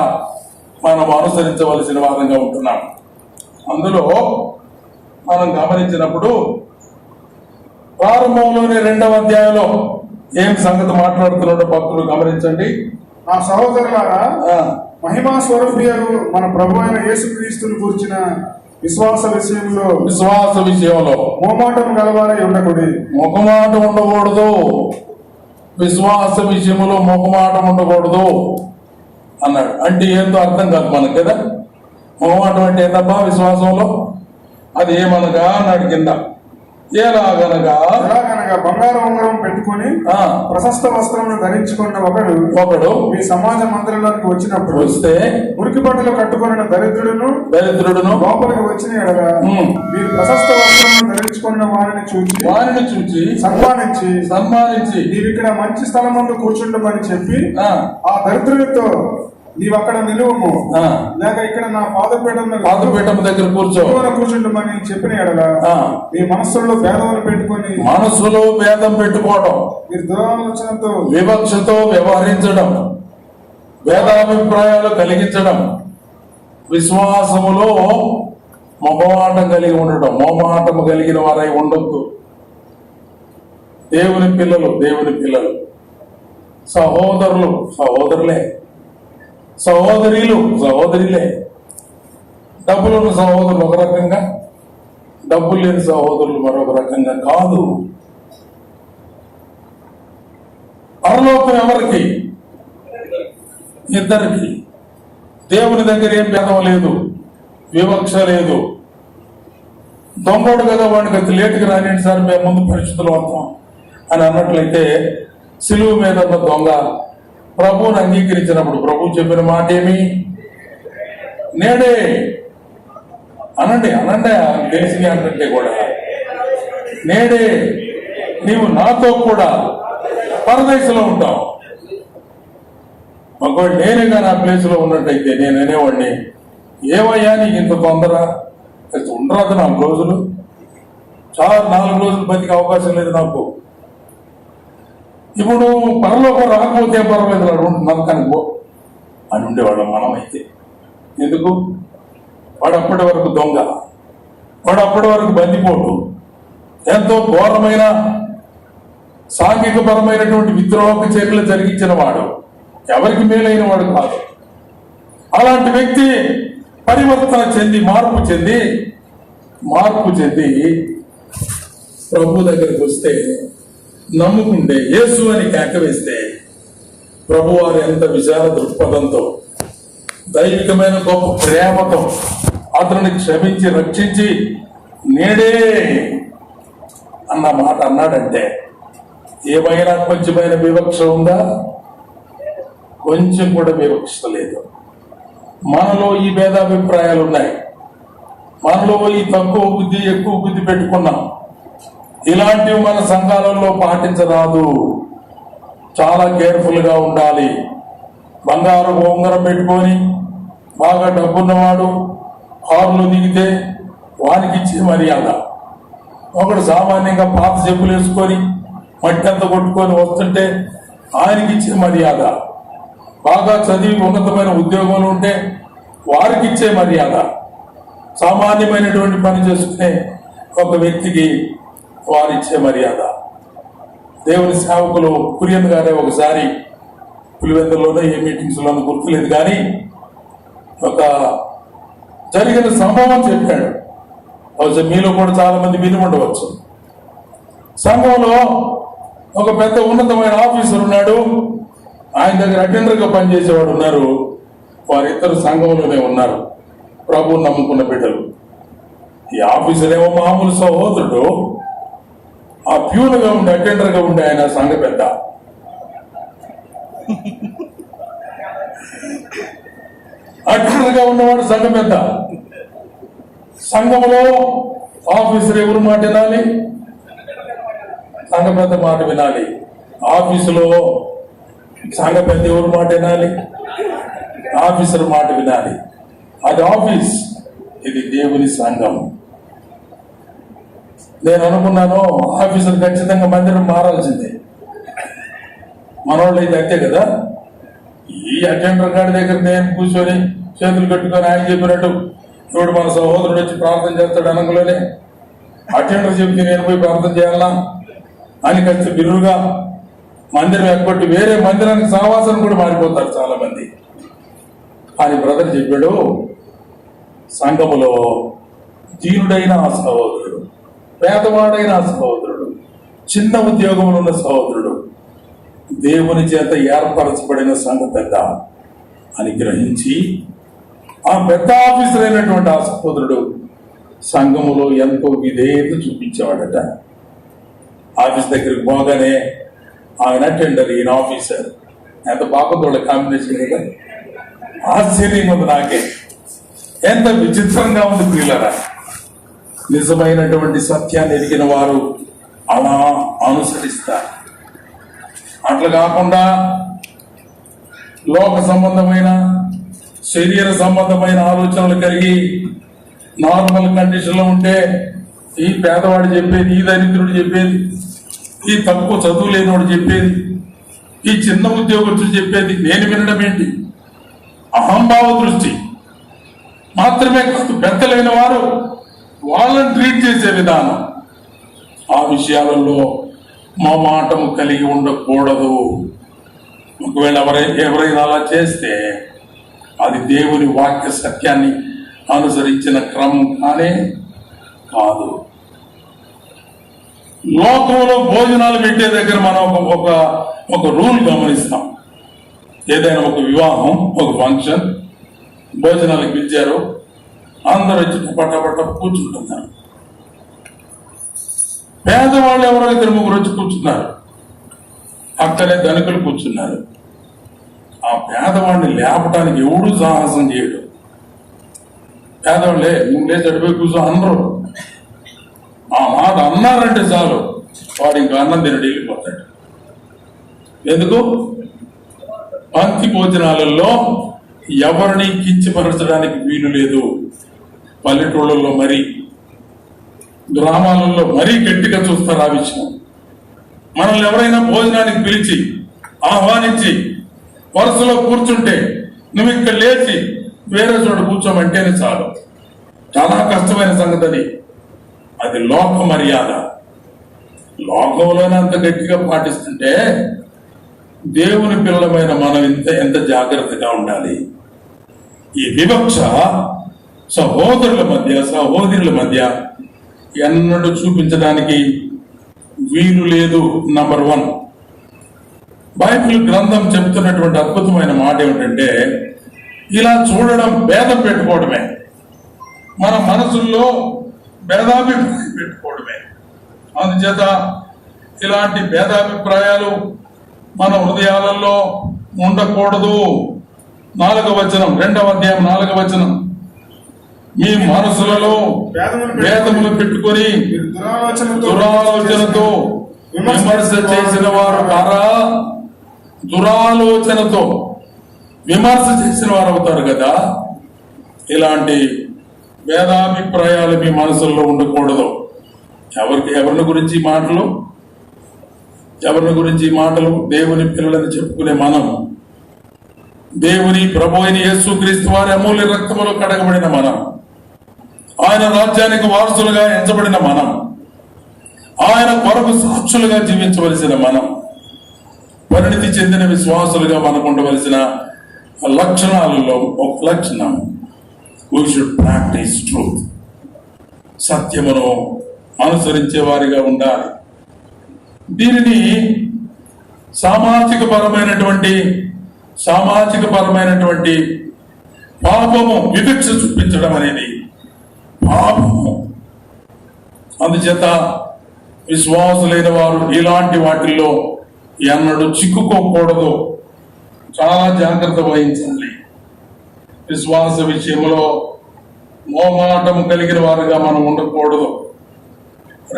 మనం అనుసరించవలసిన వారంగా ఉంటున్నాం. అందులో మనం గమనించినప్పుడు ప్రారంభంలోనే 2వ అధ్యాయంలో ఏం సంగతి మాట్లాడుతున్నాడో భక్తులు గమనించండి. నా సహోదరులారా, మహిమా స్వరూపియు మన ప్రభు అయిన యేసుక్రీస్తును గురించిన విశ్వాస విషయంలో మోమాటం గలవారై ఉండకూడదు. మొహమాటం ఉండకూడదు. విశ్వాస విషయంలో మొహమాటం ఉండకూడదు అన్నాడు. అంటే ఏందో అర్థం కాదు మనకు కదా. మొహమాటం అంటే ఏంటబ్బా విశ్వాసంలో? అది ఏమనగా అన్నాడు కింద. ఎలాగనగా బంగారు ఉంగరం పెట్టుకుని ప్రశస్త వస్త్రమును ధరించుకున్న ఒకడు మీ సమాజ మందిరంలోకి వచ్చినప్పుడు వస్తే మురికి బట్టలు కట్టుకున్న దరిద్రుడును లోపలికి వచ్చిన ఎడల మీరు ప్రశస్త వస్త్రమును ధరించుకున్న వారిని చూచి సన్మానించి నీవు ఇక్కడ మంచి స్థలం ముందు కూర్చుండమని చెప్పి ఆ దరిద్రుడితో నీవు అక్కడ నిలువము, లేక ఇక్కడ నా పాదపీఠం దగ్గర కూర్చుండమని చెప్పిన ఎడల నీ మనస్సులో భేదం పెట్టుకోవడం, మీరు దురాలోచనతో వివక్షతో వ్యవహరించడం, భేదాభిప్రాయాలు కలిగించడం, విశ్వాసములో మొహమాటం కలిగి ఉండడం, మొహమాటము కలిగిన వారై ఉండొద్దు. దేవుని పిల్లలు, సహోదరులే, సహోదరిలే. డబ్బులున్న సహోదరులు ఒక రకంగా, డబ్బులు లేని సహోదరులు మరొక రకంగా కాదు. పరలోకం ఎవరికి? ఇద్దరికి. దేవుని దగ్గర ఏం భేదం లేదు, వివక్ష లేదు. దొంగోడు కదా, వాడికి అది లేటుగా రానిండి సార్, మేము ముందు పరిస్థితులు వస్తాం అని అన్నట్లయితే, సిలువు మీద ఉన్న దొంగ ప్రభువుని అంగీకరించినప్పుడు ప్రభు చెప్పిన మాట ఏమి? నేడే అనండి తెలిసి అంటే కూడా, నేడే నీవు నాతో కూడా పరదేశంలో ఉంటావు. ఒకవేళ నేనేగా నా ప్లేస్ లో ఉన్నట్టయితే నేను అనేవాడిని, ఏమయ్యా నీకు ఇంత తొందర, ఉండరాదు 4 రోజులు, చాలా 4 రోజులు బతికే అవకాశం లేదు నాకు. ఇప్పుడు పరలోకం రాకపోతే పర్వాలేదు, నరకానికి పో అని ఉండేవాళ్ళం మనమైతే. ఎందుకు? వాడు అప్పటి వరకు దొంగ, వాడు అప్పటి వరకు బందిపోటు, ఎంతో ఘోరమైన సాంఘికపరమైనటువంటి విద్రోహక చర్యలు జరిగించిన వాడు, ఎవరికి మేలైన వాడు కాదు. అలాంటి వ్యక్తి పరివర్తన చెంది మార్పు చెంది ప్రభు దగ్గరికి వస్తే, నమ్ముకుంటే, యేసు అని కేక వేస్తే, ప్రభు వారు ఎంత విశాల దృక్పథంతో, దైవికమైన గొప్ప ప్రేమతో అతనిని క్షమించి రక్షించి నేడే అన్న మాట అన్నాడంటే, ఏమైనా కొంచెమైన వివక్ష ఉందా? కొంచెం కూడా వివక్ష లేదు. మనలో ఈ భేదాభిప్రాయాలు ఉన్నాయి, మనలో ఈ తక్కువ బుద్ధి ఎక్కువ బుద్ధి పెట్టుకున్నాం. ఇలాంటివి మన సంఘాలలో పాటించరాదు. చాలా కేర్ఫుల్ గా ఉండాలి. బంగారు ఉంగరం పెట్టుకొని బాగా డబ్బున్నవాడు కారులో దిగితే వానికి ఇచ్చే మర్యాద, ఒకడు సామాన్యంగా పాత చెప్పులు వేసుకొని మట్టి అంతా కొట్టుకొని వస్తుంటే ఆయనకి ఇచ్చే మర్యాద, బాగా చదివి ఉన్నతమైన ఉద్యోగంలో ఉంటే వారికి ఇచ్చే మర్యాద, సామాన్యమైనటువంటి పని చేసుకునే ఒక వ్యక్తికి వారిచ్చే మర్యాద. దేవుని సేవకులు కురియన్ గారే ఒకసారి పులివెందులోనే ఏ మీటింగ్స్ లోనూ గుర్తులేదు కానీ ఒక జరిగిన సంభవం చెప్పాడు. బహుశా మీలో కూడా చాలా మంది విని ఉండవచ్చు. సంఘంలో ఒక పెద్ద ఉన్నతమైన ఆఫీసర్ ఉన్నాడు, ఆయన దగ్గర అటెండర్గా పనిచేసేవాడు ఉన్నారు. వారిద్దరు సంఘంలోనే ఉన్నారు, ప్రభువుని నమ్ముకున్న బిడ్డలు. ఈ ఆఫీసర్ ఏమో మామూలు సహోదరుడు, ఆ ప్యూన్గా ఉండే అటెండర్గా ఉండే ఆయన సంఘ పెద్ద. అటెండర్గా ఉన్నవాడు సంఘ పెద్ద. సంఘంలో ఆఫీసర్ ఎవరు మాట వినాలి? సంఘ పెద్ద మాట వినాలి. ఆఫీసులో సంఘ పెద్ద ఎవరు మాట వినాలి? ఆఫీసర్ మాట వినాలి. అది ఆఫీస్, ఇది దేవుని సంఘం. నేను అనుకున్నాను ఆఫీసర్ ఖచ్చితంగా మందిరం మారాల్సిందే. మనోళ్ళు అయితే అంతే కదా. ఈ అటెండర్ గారి దగ్గర నేను కూర్చొని చేతులు కట్టుకొని ఆయన చెప్పినట్టు ఇప్పుడు మన సహోదరుడు వచ్చి ప్రార్థన చేస్తాడు అనగలోనే అటెండర్ చెప్తే నేను పోయి ప్రార్థన చేయాలా అని ఖర్చు బిర్రుగా మందిరం ఎక్కబట్టి వేరే మందిరానికి సహవాసం కూడా మారిపోతారు చాలా మంది. అని బ్రదర్ చెప్పాడు, సంఘములో దీనుడైన ఆ సహోదరుడు, పేదవాడైన ఆ సహోదరుడు, చిన్న ఉద్యోగంలో ఉన్న సహోదరుడు దేవుని చేత ఏర్పరచబడిన సంఘ పెద్ద అని గ్రహించి ఆ పెద్ద ఆఫీసర్ అయినటువంటి ఆ సహోదరుడు సంఘములో ఎంతో విధేయత చూపించేవాడట. ఆఫీస్ దగ్గరికి పోగానే ఆయన అటెండర్, ఈయన ఆఫీసర్, ఎంత పాపతోళ్ళ కాంబినేషన్. ఆశ్చర్యంగా ఉంది నాకే, ఎంత విచిత్రంగా ఉంది ప్రియులారా. నిజమైనటువంటి సత్యాన్ని ఎరిగిన వారు అలా అనుసరిస్తారు. అట్లా కాకుండా లోక సంబంధమైన శరీర సంబంధమైన ఆలోచనలు కలిగి నార్మల్ కండిషన్లో ఉంటే ఈ పేదవాడు చెప్పేది, ఈ దరిద్రుడు చెప్పేది, ఈ తక్కువ చదువు లేనివాడు చెప్పేది, ఈ చిన్న ఉద్యోగస్తుడు చెప్పేది నేను వినడం ఏంటి? అహంభావ దృష్టి మాత్రమే కాదు, పెద్దలైన వారు వాళ్ళని ట్రీట్ చేసే విధానం, ఆ విషయాలలో మొమాటము కలిగి ఉండకూడదు. ఒకవేళ ఎవరైనా అలా చేస్తే అది దేవుని వాక్య సత్యాన్ని అనుసరించిన క్రమం కానే కాదు. లోకంలో భోజనాలు పెట్టే దగ్గర మనం ఒక రూల్ గమనిస్తాం. ఏదైనా ఒక వివాహం, ఒక ఫంక్షన్, భోజనాలకు పిలిచారు, అందరూ వచ్చి పట్టపట్ట కూర్చుంటున్నారు. పేదవాళ్ళు ఎవరో ఇద్దరు ముగ్గురు వచ్చి కూర్చున్నారు, అక్కడే ధనికులు కూర్చున్నారు. ఆ పేదవాడిని లేపటానికి ఎవడు సాహసం చేయడు. పేదవాళ్ళే నువ్వు లేచి అడిపోయి కూర్చో అందరూ. ఆ మాట అన్నారంటే చాలు, వాడు ఇంకా అన్నం తినడు, వెళ్ళిపోతాడు. ఎందుకు? పంక్తి భోజనాలలో ఎవరిని కించపరచడానికి వీలు లేదు. పల్లెటూళ్ళల్లో మరీ, గ్రామాలలో మరీ గట్టిగా చూస్తారు ఆ విషయం. మనల్ని ఎవరైనా భోజనానికి పిలిచి ఆహ్వానించి వరుసలో కూర్చుంటే నువ్వు ఇక్కడ లేచి వేరే చోట కూర్చోమంటేనే చాలు. చాలా కష్టమైన సంగతి అది లోక మర్యాద. లోకంలోనే అంత గట్టిగా పాటిస్తుంటే దేవుని పిల్లలమైన మనం ఎంత జాగ్రత్తగా ఉండాలి. ఈ వివక్ష సహోదరుల మధ్య ఎన్నడూ చూపించడానికి వీలు లేదు. నంబర్ 1, బైబిల్ గ్రంథం చెప్తున్నటువంటి అద్భుతమైన మాట ఏమిటంటే, ఇలా చూడడం భేదం పెట్టుకోవడమే, మన మనసుల్లో భేదాభిప్రాయం పెట్టుకోవడమే. అందుచేత ఇలాంటి భేదాభిప్రాయాలు మన హృదయాలలో ఉండకూడదు. 4వ వచనం, 2వ అధ్యాయం 4వ వచనం, మీ మనసులలో భేదములు పెట్టుకొని దురాలోచనతో విమర్శ చేసిన వారు కారా? దురాలోచనతో విమర్శ చేసిన వారు అవుతారు కదా. ఇలాంటి భేదాభిప్రాయాలు మీ మనసుల్లో ఉండకూడదు. ఎవరిని గురించి మాటలు దేవుని పిల్లలని చెప్పుకునే మనం, దేవుని ప్రభు అయిన యేసుక్రీస్తు వారి అమూల్య రక్తములో కడగబడిన మనం, ఆయన రాజ్యానికి వారసులుగా ఎంచబడిన మనం, ఆయన కొరకు సాక్షులుగా జీవించవలసిన మనం, పరిణితి చెందిన విశ్వాసులుగా మనకు ఉండవలసిన లక్షణాలలో ఒక లక్షణం, we should practice truth. సత్యమును అనుసరించే వారిగా ఉండాలి. దీనిని సామాజిక పరమైనటువంటి పాపము వివక్ష చూపించడం అనేది పాపము. అందుచేత విశ్వాసులైన వారు ఇలాంటి వాటిల్లో ఎన్నడూ చిక్కుకోకూడదు, చాలా జాగ్రత్త వహించాలి. విశ్వాస విషయంలో మోమాటము కలిగిన వారుగా మనం ఉండకూడదు.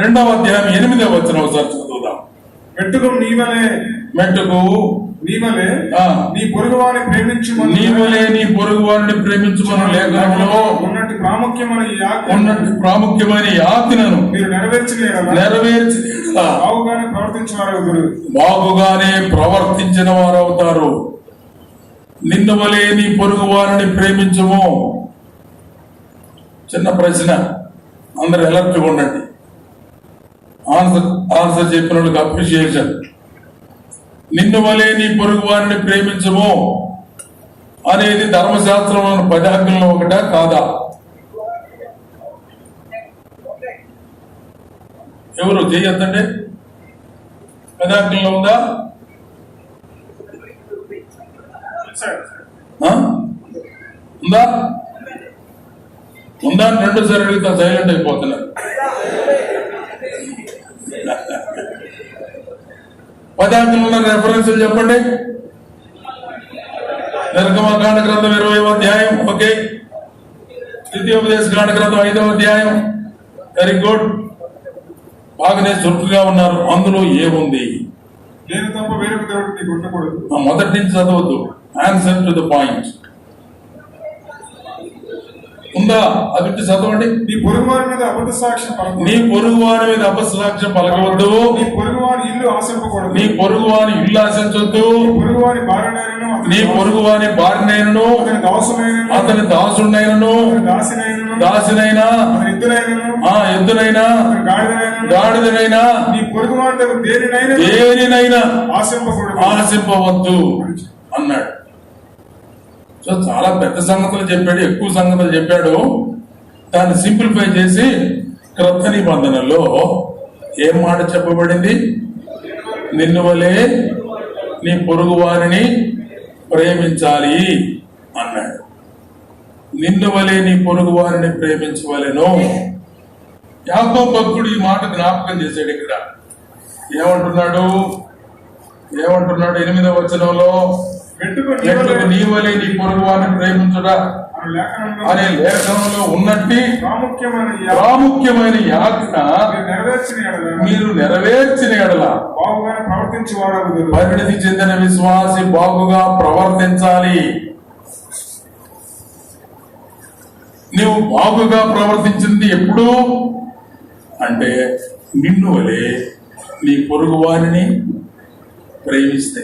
2వ అధ్యాయం 8వ వచనం ఒకసారి చదువుదాం. మెట్టుకు నీవలే నీ పొరుగువాని ప్రేమించుమని లేఖనంలో ఉన్నట్టు ప్రాముఖ్యమైన ఈ ఆజ్ఞను మీరు నెరవేర్చి బాగుగానే ప్రవర్తించిన వారవుతారు. నిన్ను వలే నీ పొరుగు వారిని ప్రేమించము. చిన్న ప్రశ్న, అందరు ఎలర్ట్గా ఉండండి. ఆన్సర్ చెప్పిన వాళ్ళకి అప్రిషియేషన్. నిన్ను వలే నీ పొరుగు వారిని ప్రేమించము అనేది ధర్మశాస్త్రంలోని 10 ఆజ్ఞల్లో ఒకటా కాదా? ఎవరు చేయొద్దండి? 10 ఆజ్ఞల్లో ఉందా? ఉందా? 2 సార్లు అడిగితే సైలెంట్ అయిపోతున్నారు. 10 ఆజ్ఞలు ఉన్న రెఫరెన్సులు చెప్పండి. నిర్గమకాండ గ్రంథం 20వ అధ్యాయం, ఓకే. ద్వితీయోపదేశ కాండ గ్రంథం 5వ అధ్యాయం, వెరీ గుడ్. బాగానే చురుకుగా ఉన్నారు. అందులో ఏముంది? నేను తప్ప వేరొక దేవుడు నీకు ఉండకూడదు. మొదటి నుంచి చదవద్దు, ఆన్సర్ టు ద పాయింట్. ఉందా? అది చదవండి. నీ పొరుగు వారి మీద అబద్ధ సాక్ష్యం పలకవద్దు. నీ పొరుగు వారి మీద అబద్ధ సాక్ష్యం పలకవద్దు. నీ పొరుగు వారి ఇల్లు ఆశింపకూడదు. నీ పొరుగు వారి ఇల్లు ఆశించొద్దు. నీ పొరుగు వారి భార్యనైనను అతని దాసుడైనను దాసినైనా ఎద్దునైనా గాడిదనైనా నీ పొరుగు వారి దేనినైనా ఆశింపవద్దు అన్నాడు. సో చాలా పెద్ద సంగతులు చెప్పాడు, ఎక్కువ సంగతులు చెప్పాడు. దాన్ని సింప్లిఫై చేసి క్రొత్త నిబంధనలో ఏం మాట చెప్పబడింది? నిన్ను వలే నీ పొరుగు వారిని ప్రేమించాలి అన్నాడు. నిన్ను వలే నీ పొరుగు వారిని ప్రేమించవలెను. యాకోబు భక్తుడు ఈ మాట జ్ఞాపకం చేశాడు. ఇక్కడ ఏమంటున్నాడు? 8వ వచనంలో నీ వలే నీ పొరుగు వారిని ప్రేమించుడా అనే లేఖనంలో ఉన్నట్టి ప్రాముఖ్యమైన యాజ్ఞ మీరు నెరవేర్చిన ఎడల పరిణితి చెందిన విశ్వాసి బాగుగా ప్రవర్తించాలి. నీవు బాగుగా ప్రవర్తించింది ఎప్పుడు అంటే నిన్ను వలే నీ పొరుగు వారిని ప్రేమిస్తే.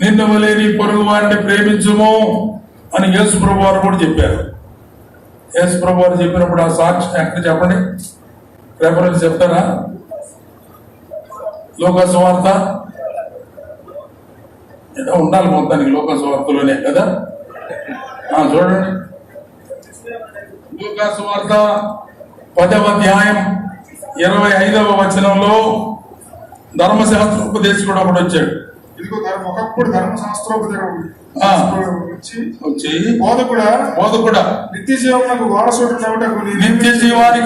నిన్ను వలే నీ పొరుగు వారిని ప్రేమించుము అని యేసు ప్రభు వారు కూడా చెప్పారు. యేసు ప్రభు వారు చెప్పినప్పుడు ఆ సాక్షి ఎక్కడ చెప్పండి, రెఫరెన్స్ చెప్తారా? లోక సువార్త ఏదో ఉండాలి మొత్తానికి, లోక సువార్తలోనే కదా. చూడండి, లోక సువార్త 10వ అధ్యాయం 25వ వచనంలో ధర్మశాస్త్ర ఉపదేశకుడు ఒకడు వచ్చాడు. ఒకప్పుడు ధర్మశాస్త్రోపదేశకుడు వచ్చి బోధకుడా నిత్య జీవానికి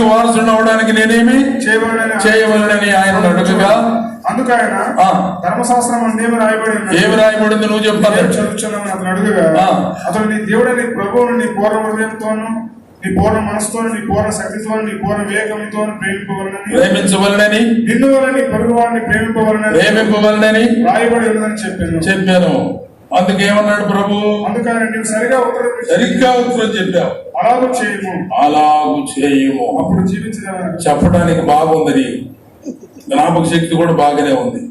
వారసుడు అవడానికి నేనేమి చేయవలనని ఆయన అడుగగా, అందుకు ఆయన ధర్మశాస్త్రం ఏమి రాయబడింది నువ్వు చెప్పాలి చదువుచున్నాను అతను అడుగగా, అతను నీ దేవుడు నీ ప్రభువును నీ పూర్ణ హృదయంతోను నీ పూర్ణ మనసుతోను నీ పూర్ణ శక్తితోను నీ పూర్ణ వివేకంతో ప్రేమించవలనని నిన్ను వలని పొరుగు వారిని ప్రేమింపవలనని రాయబడి ఉన్నదని చెప్పాను. అందుకేమన్నాడు ప్రభు? అందుకని నువ్వు సరిగ్గా ఉత్తరం చెప్పావు. అలాగూ చేయము. అప్పుడు జీవించడం చెప్పడానికి బాగుంది, జ్ఞాపక శక్తి కూడా బాగానే ఉంది.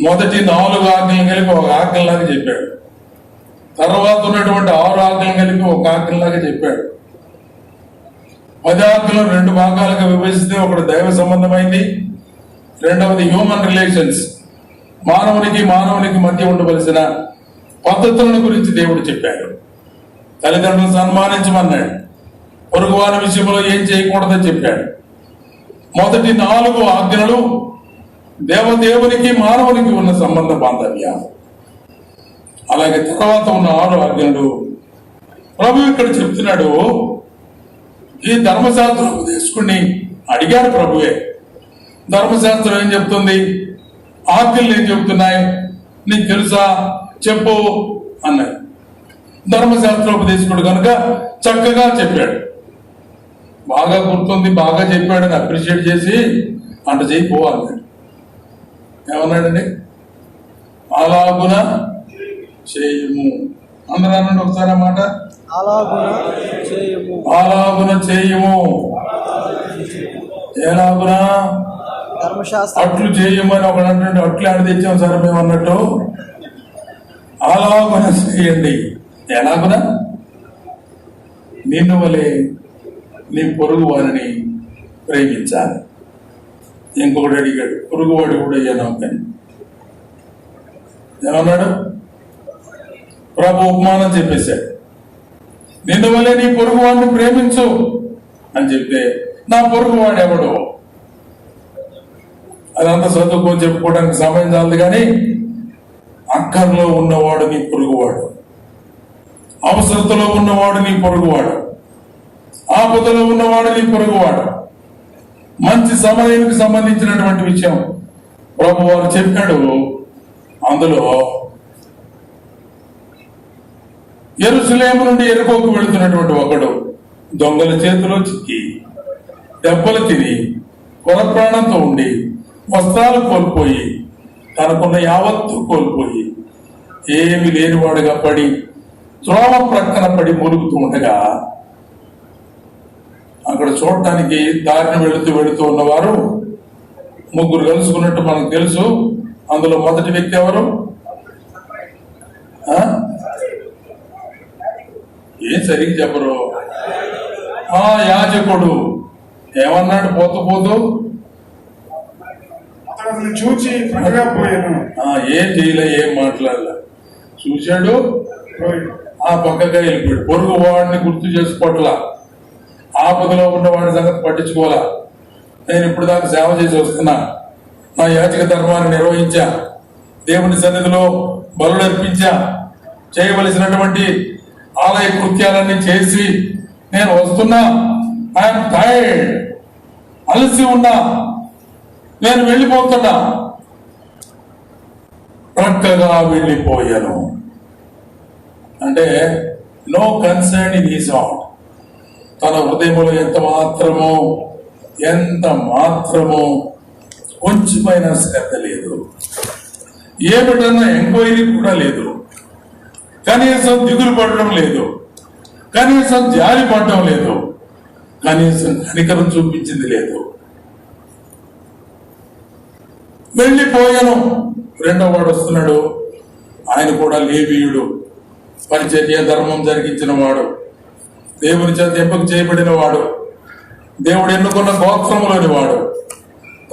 మొదటి 4 ఆజ్ఞలు కలిపి ఒక ఆజ్ఞలాగా చెప్పాడు. తర్వాత ఉన్నటువంటి 6 ఆజ్ఞలు కలిపి ఒక ఆజ్ఞలాగా చెప్పాడు. 10 ఆజ్ఞలు 2 భాగాలుగా విభజిస్తే ఒకటి దైవ సంబంధమైంది, రెండవది హ్యూమన్ రిలేషన్స్, మానవునికి మధ్య ఉండవలసిన పద్ధతులను గురించి దేవుడు చెప్పాడు. తల్లిదండ్రులను సన్మానించమన్నాడు, పొరుగువాని విషయంలో ఏం చేయకూడదని చెప్పాడు. మొదటి 4 ఆజ్ఞలు దేవదేవునికి మానవునికి ఉన్న సంబంధ బాంధవ్యాలు. అలాగే తర్వాత ఉన్న 6 ఆజ్ఞలు ప్రభు ఇక్కడ చెప్తున్నాడు. ఈ ధర్మశాస్త్రం తీసుకుని అడిగాడు ప్రభువే. ధర్మశాస్త్రం ఏం చెప్తుంది, ఆజ్ఞలు ఏం చెప్తున్నాయి, నీకు తెలుసా చెప్పు అన్నాడు. ధర్మశాస్త్రోపదేశకుడు కనుక చక్కగా చెప్పాడు. బాగా గుర్తుంది, బాగా చెప్పాడని అప్రిషియేట్ చేసి అంట చేయిపోవాలి. ఏమన్నాడండి? అలాగున చేయము. అందరూ అనండి ఒకసారి మాట. అలాగున చేయము. ఎలాగునా? అట్లు చేయమని ఒకడు అంటే అట్లు ఆడ తెచ్చాం సార్ మేము అన్నట్టు. అలాగున చేయండి. ఎలాగునా? నిన్ను వలె నీ పొరుగు వారిని ప్రేమించాలి. ఇంకొకటి అడిగాడు, పొరుగువాడు కూడా అయ్యాను అని. ఏమన్నాడు? ప్రభు ఉపమానం చెప్పేశాడు. నిన్ను వలె నీ పొరుగు వాడిని ప్రేమించు అని చెప్తే, నా పొరుగు వాడు ఎవడు? అదంతా చదువుకొని చెప్పుకోవడానికి సమయం చాలదు. కానీ అక్కర్లో ఉన్నవాడు నీ పొరుగువాడు, అవసరతలో ఉన్నవాడు నీ పొరుగువాడు, ఆపదలో ఉన్నవాడు నీ పొరుగువాడు. మంచి సమయానికి సంబంధించినటువంటి విషయం ప్రభు వారు చెప్పాడు. అందులో యెరూషలేము నుండి యెరికోకు వెళుతున్నటువంటి ఒకడు దొంగల చేతిలో చిక్కి దెబ్బలు తిని కొర ప్రాణంతో ఉండి వస్త్రాలు కోల్పోయి తనకున్న యావత్తు కోల్పోయి ఏమి లేనివాడుగా పడి త్రోవ ప్రక్కన పడి మురుగుతూ ఉండగా, అక్కడ చూడటానికి దారిని వెళుతూ ఉన్నవారు 3 కలుసుకున్నట్టు మనకు తెలుసు. అందులో మొదటి వ్యక్తి ఎవరు? ఏం సరిగ్గా చెప్పరు. యాజకుడు. ఏమన్నాడు పోతూ చూచి ఏం చేయలే, ఏం మాట్లాడలే. చూశాడు, ఆ పక్కగా వెళ్ళిపోయాడు. పొరుగు వాడిని గుర్తు చేసుకోవట్లా, ఆపదలో ఉన్నవాడి సంగతి పట్టించుకోవాలా. నేను ఇప్పుడు దాకా సేవ చేసి వస్తున్నా, నా యాజక ధర్మాన్ని నిర్వహించా, దేవుని సన్నిధిలో బలులు అర్పించా, చేయవలసినటువంటి ఆలయ కృత్యాలన్నీ చేసి నేను వస్తున్నా. ఐఎమ్ టైర్డ్, అలసి ఉన్నా, నేను వెళ్ళిపోతున్నా. ప్రక్కగా వెళ్ళిపోయాను అంటే no concern in his heart. తన హృదయంలో ఎంత మాత్రమో కొంచెమైన శ్రద్ధ లేదు, ఏమిటన్నా ఎంక్వైరీ కూడా లేదు, కనీసం దిగులు పడడం లేదు, కనీసం జారి పడడం లేదు, కనీసం కనికరం చూపించింది లేదు. వెళ్ళిపోయాను. 2వ వాడు వస్తున్నాడు. ఆయన కూడా లేవీయుడు, పరిచర్య ధర్మం జరిగించిన వాడు, దేవుని చేత ఎంపిక చేయబడిన వాడు, దేవుడు ఎన్నుకున్న గోత్రములోని వాడు.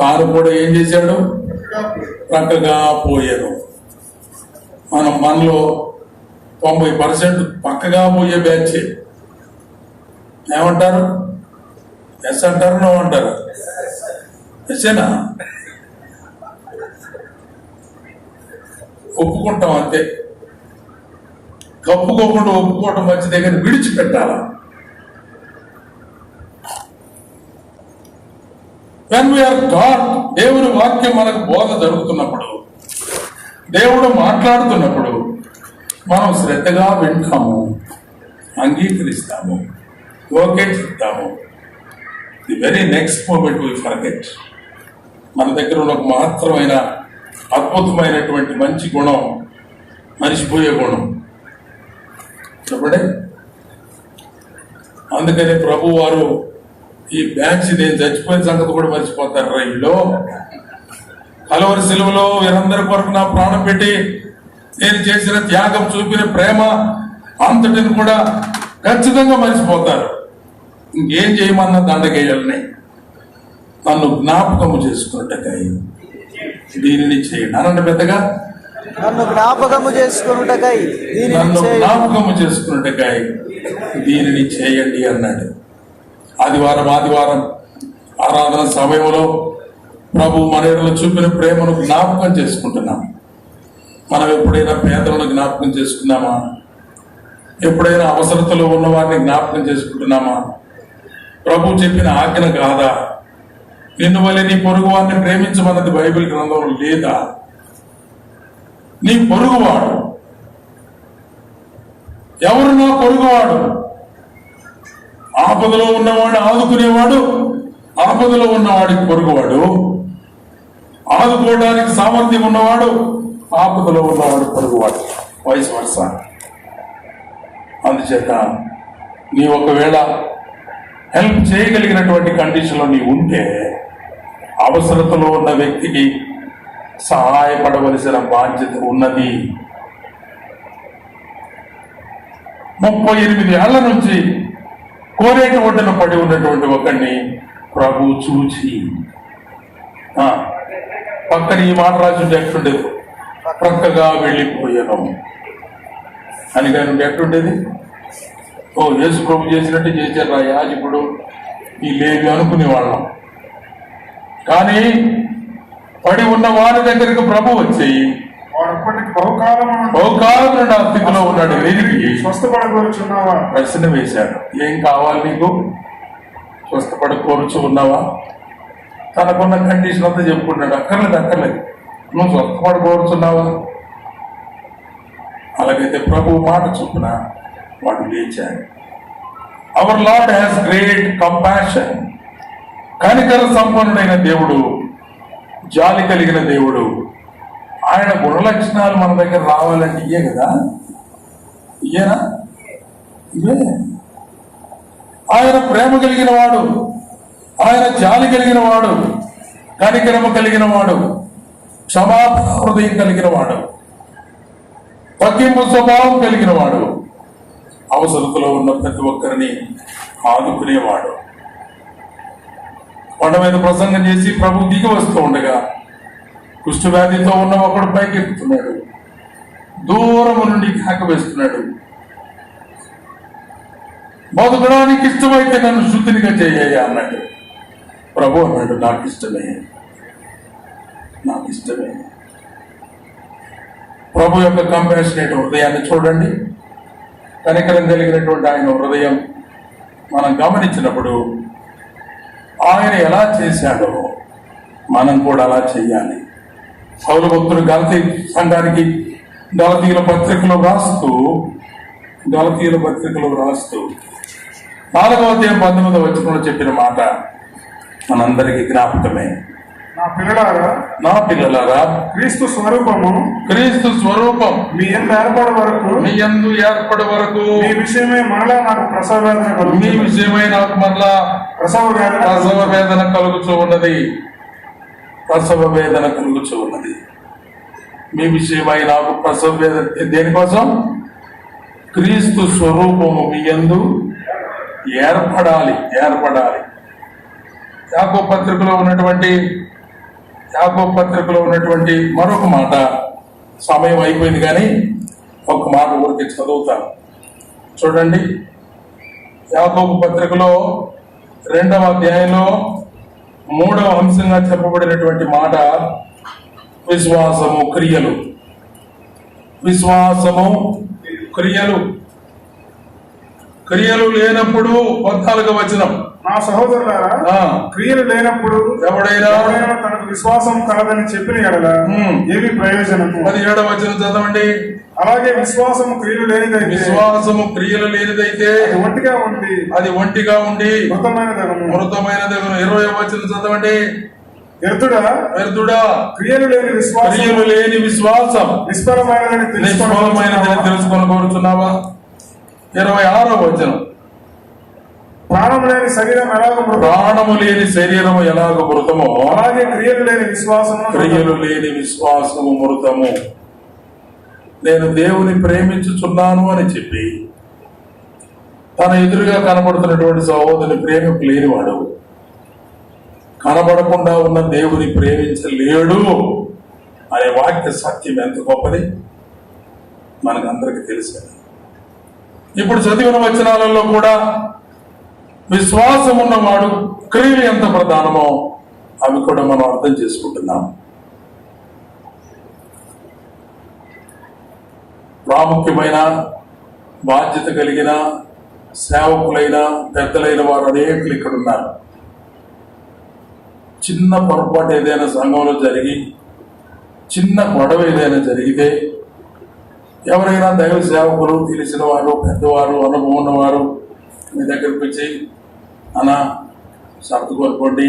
తాను కూడా ఏం చేశాడు? ప్రక్కగా పోయాను. మనలో 90% పక్కగా పోయే బ్యాచ్. ఏమంటారు? ఎస్ అంటారు, నో అంటారు? ఎస్సేనా? ఒప్పుకుంటాం అంతే. కప్పుకోకుండా ఒప్పుకోవటం మంచి దగ్గర విడిచిపెట్టాల. వెన్ వీఆర్ గాడ్, దేవుని వాక్యం మనకు బోధ జరుగుతున్నప్పుడు, దేవుడు మాట్లాడుతున్నప్పుడు మనం శ్రద్ధగా వింటాము, అంగీకరిస్తాము, ఓకే చెప్తాము. The very next moment we forget. మన దగ్గర ఉన్న ఒక మాత్రమైన అద్భుతమైనటువంటి మంచి గుణం మరిచిపోయే గుణం. చెప్పండి. అందుకని ప్రభు వారు ఈ బ్యాచ్ నేను చచ్చిపోయిన సంగతి కూడా మర్చిపోతారు. రైల్లో కలవరి సిలువలో వీరందరి కొరకు నా ప్రాణం పెట్టి నేను చేసిన త్యాగం, చూపిన ప్రేమ అంతటిని కూడా ఖచ్చితంగా మర్చిపోతారు. ఇంకేం చేయమన్నా దండగేయాలని నన్ను జ్ఞాపకము చేసుకున్నట్టుకై దీనిని చేయండి అనండి. పెద్దగా నన్ను జ్ఞాపకము చేసుకున్నట్టుకై దీనిని చేయండి అన్నాడు. ఆదివారం ఆరాధన సమయంలో ప్రభు మన ఎడల చూపిన ప్రేమను జ్ఞాపకం చేసుకుంటున్నాం. మనం ఎప్పుడైనా పేదలను జ్ఞాపకం చేసుకున్నామా? ఎప్పుడైనా అవసరతలో ఉన్న వారిని జ్ఞాపకం చేసుకుంటున్నామా? ప్రభు చెప్పిన ఆజ్ఞ కాదా? నిన్ను వల్ల నీ పొరుగు వారిని ప్రేమించమన్నది బైబిల్ గ్రంథంలో లేదా? నీ పొరుగువాడు ఎవరు? నా పొరుగువాడు ఆపదలో ఉన్నవాడు ఆదుకునేవాడు, ఆపదలో ఉన్నవాడికి పొరుగువాడు. ఆదుకోవడానికి సామర్థ్యం ఉన్నవాడు, ఆపదలో ఉన్నవాడు పొరుగువాడు, వయసు వరుస. అందుచేత నీ ఒకవేళ హెల్ప్ చేయగలిగినటువంటి కండిషన్లో నీ ఉంటే అవసరతలో ఉన్న వ్యక్తికి సహాయపడవలసిన బాధ్యత ఉన్నది. 38 ఏళ్ల నుంచి కోనేటి ఒడ్డున పడి ఉన్నటువంటి ఒకరిని ప్రభు చూచి పక్కన ఈ మాట రాసి ఎట్లుండేది? ప్రక్కగా వెళ్ళిపోయాను అని కానీ ఎట్లుండేది? ఓ యేసు ప్రభు చేసినట్టు చేశారు రా యాజకుడు ఈ లేవి అనుకునేవాళ్ళం. కానీ పడి ఉన్న వారి దగ్గరికి ప్రభు వచ్చి బహుకాలం నుండి ఆ స్థితిలో ఉన్నాడు. వీరికి స్వస్థపడకూర్చున్నావా? ప్రశ్న వేశాడు. ఏం కావాలి నీకు? స్వస్థపడకూర్చు ఉన్నావా? తనకున్న కండిషన్ అంతా చెప్పుకున్నాడు. అక్కర్లేదు నువ్వు స్వస్థపడకూర్చున్నావా? అలాగైతే ప్రభు మాట చొప్పున వాడు లేచాడు. Our lord has great compassion. కనికర సంపన్నుడైన దేవుడు, జాలి కలిగిన దేవుడు. ఆయన గుణలక్షణాలు మన దగ్గర రావాలంటే ఇయే కదా? ఇయేనా? ఇవే. ఆయన ప్రేమ కలిగిన వాడు, ఆయన జాలి కలిగిన వాడు, కనికరము కలిగిన వాడు, క్షమాపణ హృదయం కలిగిన వాడు, తగ్గింపు స్వభావం కలిగిన వాడు, అవసరతలో ఉన్న ప్రతి ఒక్కరిని ఆదుకునేవాడు. కొండ మీద ప్రసంగం చేసి ప్రభు దిగి వస్తూ ఉండగా కుష్ఠవ్యాధితో ఉన్న ఒకడు పైకెక్కుతున్నాడు. దూరము నుండి కేక వేస్తున్నాడు, బతకడానికి ఇష్టమైతే నన్ను శుద్ధినిగా చేయ్యా అన్నాడు. ప్రభు అన్నాడు, నాకు ఇష్టమే. ప్రభు యొక్క కంపాషనేట్ హృదయాన్ని చూడండి. కనికరం కలిగినటువంటి ఆయన హృదయం మనం గమనించినప్పుడు ఆయన ఎలా చేశాడో మనం కూడా అలా చేయాలి. పౌలు భక్తుడు గలతీ సంఘానికి గలతీయుల పత్రికలో రాస్తూ 4వ అధ్యాయం 19వ వచనంలో చెప్పిన మాట మనందరికీ జ్ఞాపకమే. నా పిల్లలారా క్రీస్తు స్వరూపం మీ యందు ఏర్పడే వరకు మీ విషయమై నాకు మరలా ప్రసవ వేదన కలుగుతూ ఉన్నది. మీ విషయమై నాకు ప్రసవ వేదన. దేనికోసం? క్రీస్తు స్వరూపము మీ యందు ఏర్పడాలి. యాకోబు పత్రికలో ఉన్నటువంటి మరొక మాట, సమయం అయిపోయింది కానీ ఒక మాట ఊరికి చదువుతాను చూడండి. యాకోబు పత్రికలో 2వ అధ్యాయంలో 3వ అంశంగా చెప్పబడినటువంటి మాట విశ్వాసము క్రియలు లేనప్పుడు 14వ వచనం, నా సహోదరులారా క్రియలు లేనప్పుడు ఎవడైనా తనకు విశ్వాసం కలదని చెప్పిన ఎడల ఏమి ప్రయోజనము? 17వ వచనం చదవండి. అలాగే విశ్వాసము క్రియలు లేనిదైతే అది ఒంటిగా ఉండి మృతమైనదగును. 20వ వచనం చదవండి. వ్యర్థుడా క్రియలు లేని విశ్వాసం నిష్ఫలమైనదని తెలుసుకొని కోరుతున్నావా? 26వ వచనం, ప్రాణము లేని శరీరము ఎలాగో మృతమో అలాగే క్రియలు లేని విశ్వాసము మృతము. నేను దేవుని ప్రేమించుచున్నాను అని చెప్పి తన ఎదురుగా కనబడుతున్నటువంటి సహోదరుని ప్రేమకు లేనివాడు కనబడకుండా ఉన్న దేవుని ప్రేమించలేడు అనే వాక్య సత్యం ఎంత గొప్పది మనకు అందరికీ తెలుసు. ఇప్పుడు చదివిన వచనాలలో కూడా విశ్వాసం ఉన్నవాడు క్రియలు ఎంత ప్రధానమో అవి కూడా మనం అర్థం చేసుకుంటున్నాం. ప్రాముఖ్యమైన బాధ్యత కలిగిన సేవకులైన పెద్దలైన వారు అనేకులు ఇక్కడ ఉన్నారు. చిన్న పొరపాటు ఏదైనా సంఘంలో జరిగి చిన్న గొడవ ఏదైనా జరిగితే ఎవరైనా దైవ సేవకులు తెలిసిన వారు పెద్దవారు అనుభవం ఉన్నవారు మీ దగ్గరకు వచ్చి అన్న సర్దుకోనుకోండి,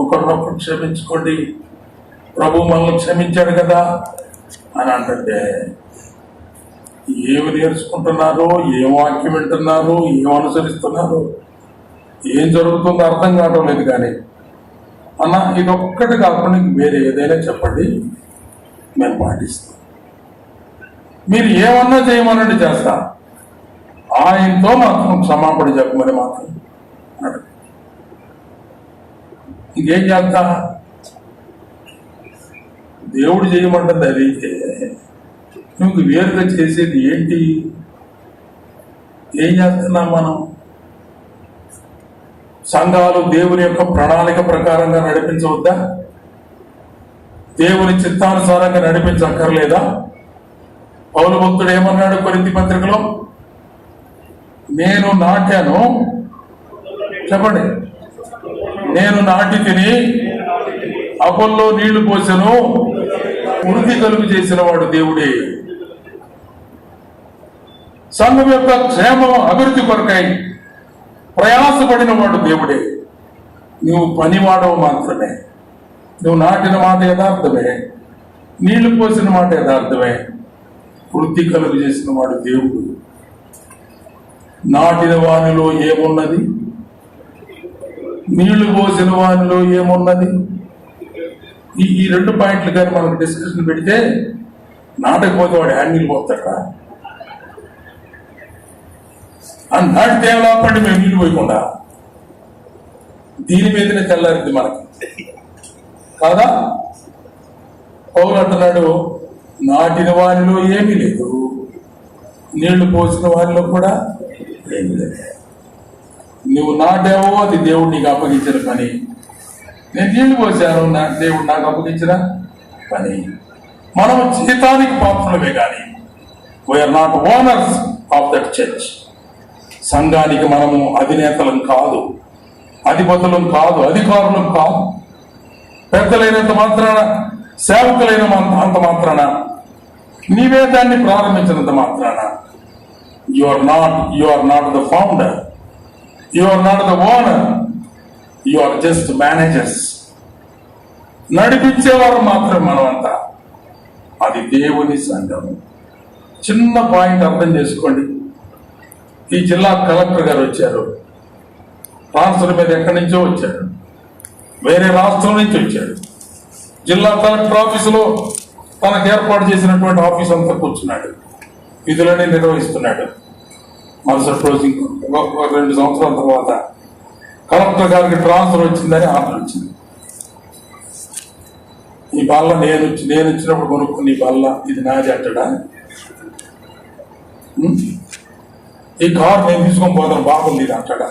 ఒకరినొకరు క్షమించుకోండి, ప్రభు మనల్ని క్షమించాడు కదా అని అంటే ఏమి నేర్చుకుంటున్నారో, ఏం వాక్యం వింటున్నారో, ఏం అనుసరిస్తున్నారో, ఏం జరుగుతుందో అర్థం కావడం లేదు. కానీ అన్న ఇదొక్కటి కాకుండా వేరే ఏదైనా చెప్పండి, మేము పాటిస్తాం. మీరు ఏమన్నా చేయమనండి చేస్తా, ఆయనతో మాత్రం క్షమాపణ చెప్పమని మాత్రం ఇంకేం చేస్తా. దేవుడు చేయమంటుంది అది అయితే నువ్వు వేరుగా చేసేది ఏంటి? ఏం చేస్తున్నాం మనం? సంఘాలు దేవుని యొక్క ప్రణాళిక ప్రకారంగా నడిపించవద్దా? దేవుని చిత్తానుసారంగా నడిపించక్కర్లేదా? పౌలు భక్తుడు ఏమన్నాడు కొరింథీ పత్రికలో? నేను నాటాను, చెప్పండి, నేను నాటి తిని అపోల్లో నీళ్లు పోసెను, వృద్ధి కలుగు చేసిన వాడు దేవుడే. సంఘం యొక్క క్షేమం అభివృద్ధి కొరకై ప్రయాసపడిన వాడు దేవుడే. నువ్వు పనివాడవు మాత్రమే. నువ్వు నాటిన మాట యథార్థమే, నీళ్లు పోసిన మాట యథార్థమే, వృద్ధి కలుగు చేసిన వాడు దేవుడు. నాటిన వానిలో ఏమున్నది, నీళ్లు పోసిన వానిలో ఏమున్నది? ఈ రెండు పాయింట్లు కానీ మనకు డిస్కషన్ పెడితే నాటకపోతే వాడు హ్యాండిల్ పోతాడా? అని నాటితే ఏమలాపండి మేము నీళ్ళు పోయకుండా, దీని మీదనే తెల్లారింది మనకి కాదా? పౌలు అంటున్నాడు, నాటిన వారిలో ఏమీ లేదు, నీళ్లు పోసిన వారిలో కూడా ఏమీ లేదు. నువ్వు నాటావో అది దేవుడు నీకు అప్పగించిన పని. నేను నీళ్లు పోసాను, దేవుడు నాకు అప్పగించిన పని. మనం జీతానికి పాత్రలమే కానీ we are not owners of that church. సంఘానికి మనము అధినేతలం కాదు, అధిపతులం కాదు, అధికారులం కాదు. పెద్దలైనంత మాత్రాన, సేవకులైన అంత మాత్రాన, నీవే దాన్ని ప్రారంభించినంత మాత్రాన you are not the founder, you are not the owner, you are just managers. నడిపించేవారు మాత్రం మనమంతా. అది దేవుని సంఘం. చిన్న పాయింట్ అర్థం చేసుకోండి. ఈ జిల్లా కలెక్టర్ గారు వచ్చారు, ట్రాన్స్ఫర్ మీద ఎక్కడి నుంచో వచ్చారు, వేరే రాష్ట్రం నుంచి వచ్చాడు. జిల్లా కలెక్టర్ ఆఫీసులో తనకు ఏర్పాటు చేసినటువంటి ఆఫీస్ అంతా కూర్చున్నాడు, విధులని నిర్వహిస్తున్నాడు. మరుసటి రోజు 2 సంవత్సరాల తర్వాత కలెక్టర్ గారికి ట్రాన్స్ఫర్ వచ్చిందని ఆర్డర్ వచ్చింది. ఈ బల్ల నేను ఇచ్చినప్పుడు కొనుక్కుని ఈ బల్ల ఇది నాది అంటాడా? ఈ కారు నేను తీసుకొని పోతాను, బాగుంది ఇది అంటాడా?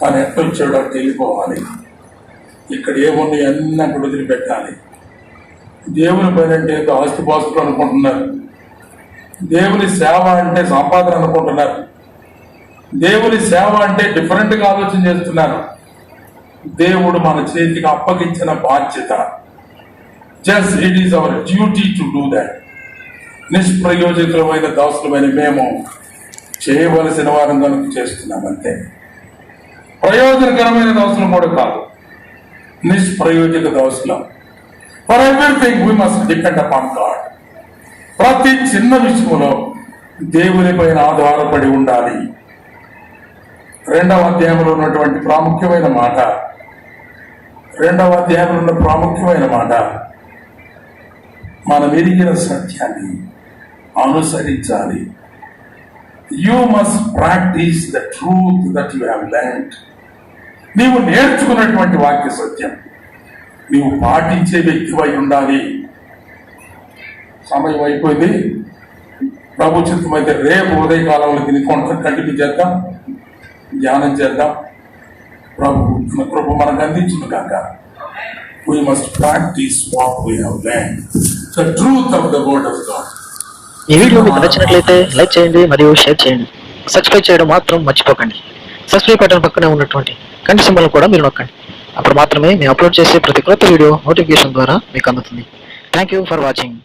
తను ఎట్లా వచ్చాడు అక్కడ వెళ్ళిపోవాలి. ఇక్కడ ఏమున్నాయి అన్నీ అక్కడ వదిలిపెట్టాలి. దేవుని పని అంటే ఏదో ఆస్తిపాస్తులు అనుకుంటున్నారు, దేవుని సేవ అంటే సంపాదన అనుకుంటున్నారు, దేవుని సేవ అంటే డిఫరెంట్గా ఆలోచన చేస్తున్నారు. దేవుడు మన చేతికి అప్పగించిన బాధ్యత. Just it is our duty to do that. నిష్ప్రయోజకులమైన దాసులమైన మేము చేయవలసిన వారం కనుక చేస్తున్నామంటే, ప్రయోజనకరమైన దాసులు కూడా కాదు, నిష్ప్రయోజక దాసులం. For everything we must depend upon God. ప్రతి చిన్న విషయంలో దేవుని పైన ఆధారపడి ఉండాలి. 2వ అధ్యాయంలో ఉన్నటువంటి ప్రాముఖ్యమైన మాట, 2వ అధ్యాయంలో ఉన్న ప్రాముఖ్యమైన మాట, మనం ఎరిగిన సత్యాన్ని అనుసరించాలి. You must practice the truth that you have learned. నీవు నేర్చుకున్నటువంటి వాక్య సత్యం నీవు పాటించే వ్యక్తివై ఉండాలి. సమయం అయిపోయింది. ప్రభు చిత్తమైతే రేపు ఉదయకాలంలో దీన్ని కంటిన్యూ చేద్దాం, ధ్యానం చేద్దాం. ప్రభు తన కృప మనకు అందించును కాక. We must practice what we have learned, the truth of the word of God. ఈ వీడియో మీకు నచ్చినట్లయితే లైక్ చేయండి మరియు షేర్ చేయండి. సబ్స్క్రైబ్ చేయడం మాత్రం మర్చిపోకండి. సబ్స్క్రైబ్ బటన్ పక్కనే ఉన్నటువంటి గంట సింబల్ కూడా మీరు నొక్కండి. అప్పుడు మాత్రమే మేము అప్లోడ్ చేసే ప్రతి కొత్త వీడియో నోటిఫికేషన్ ద్వారా మీకు అందుతుంది. Thank you for watching.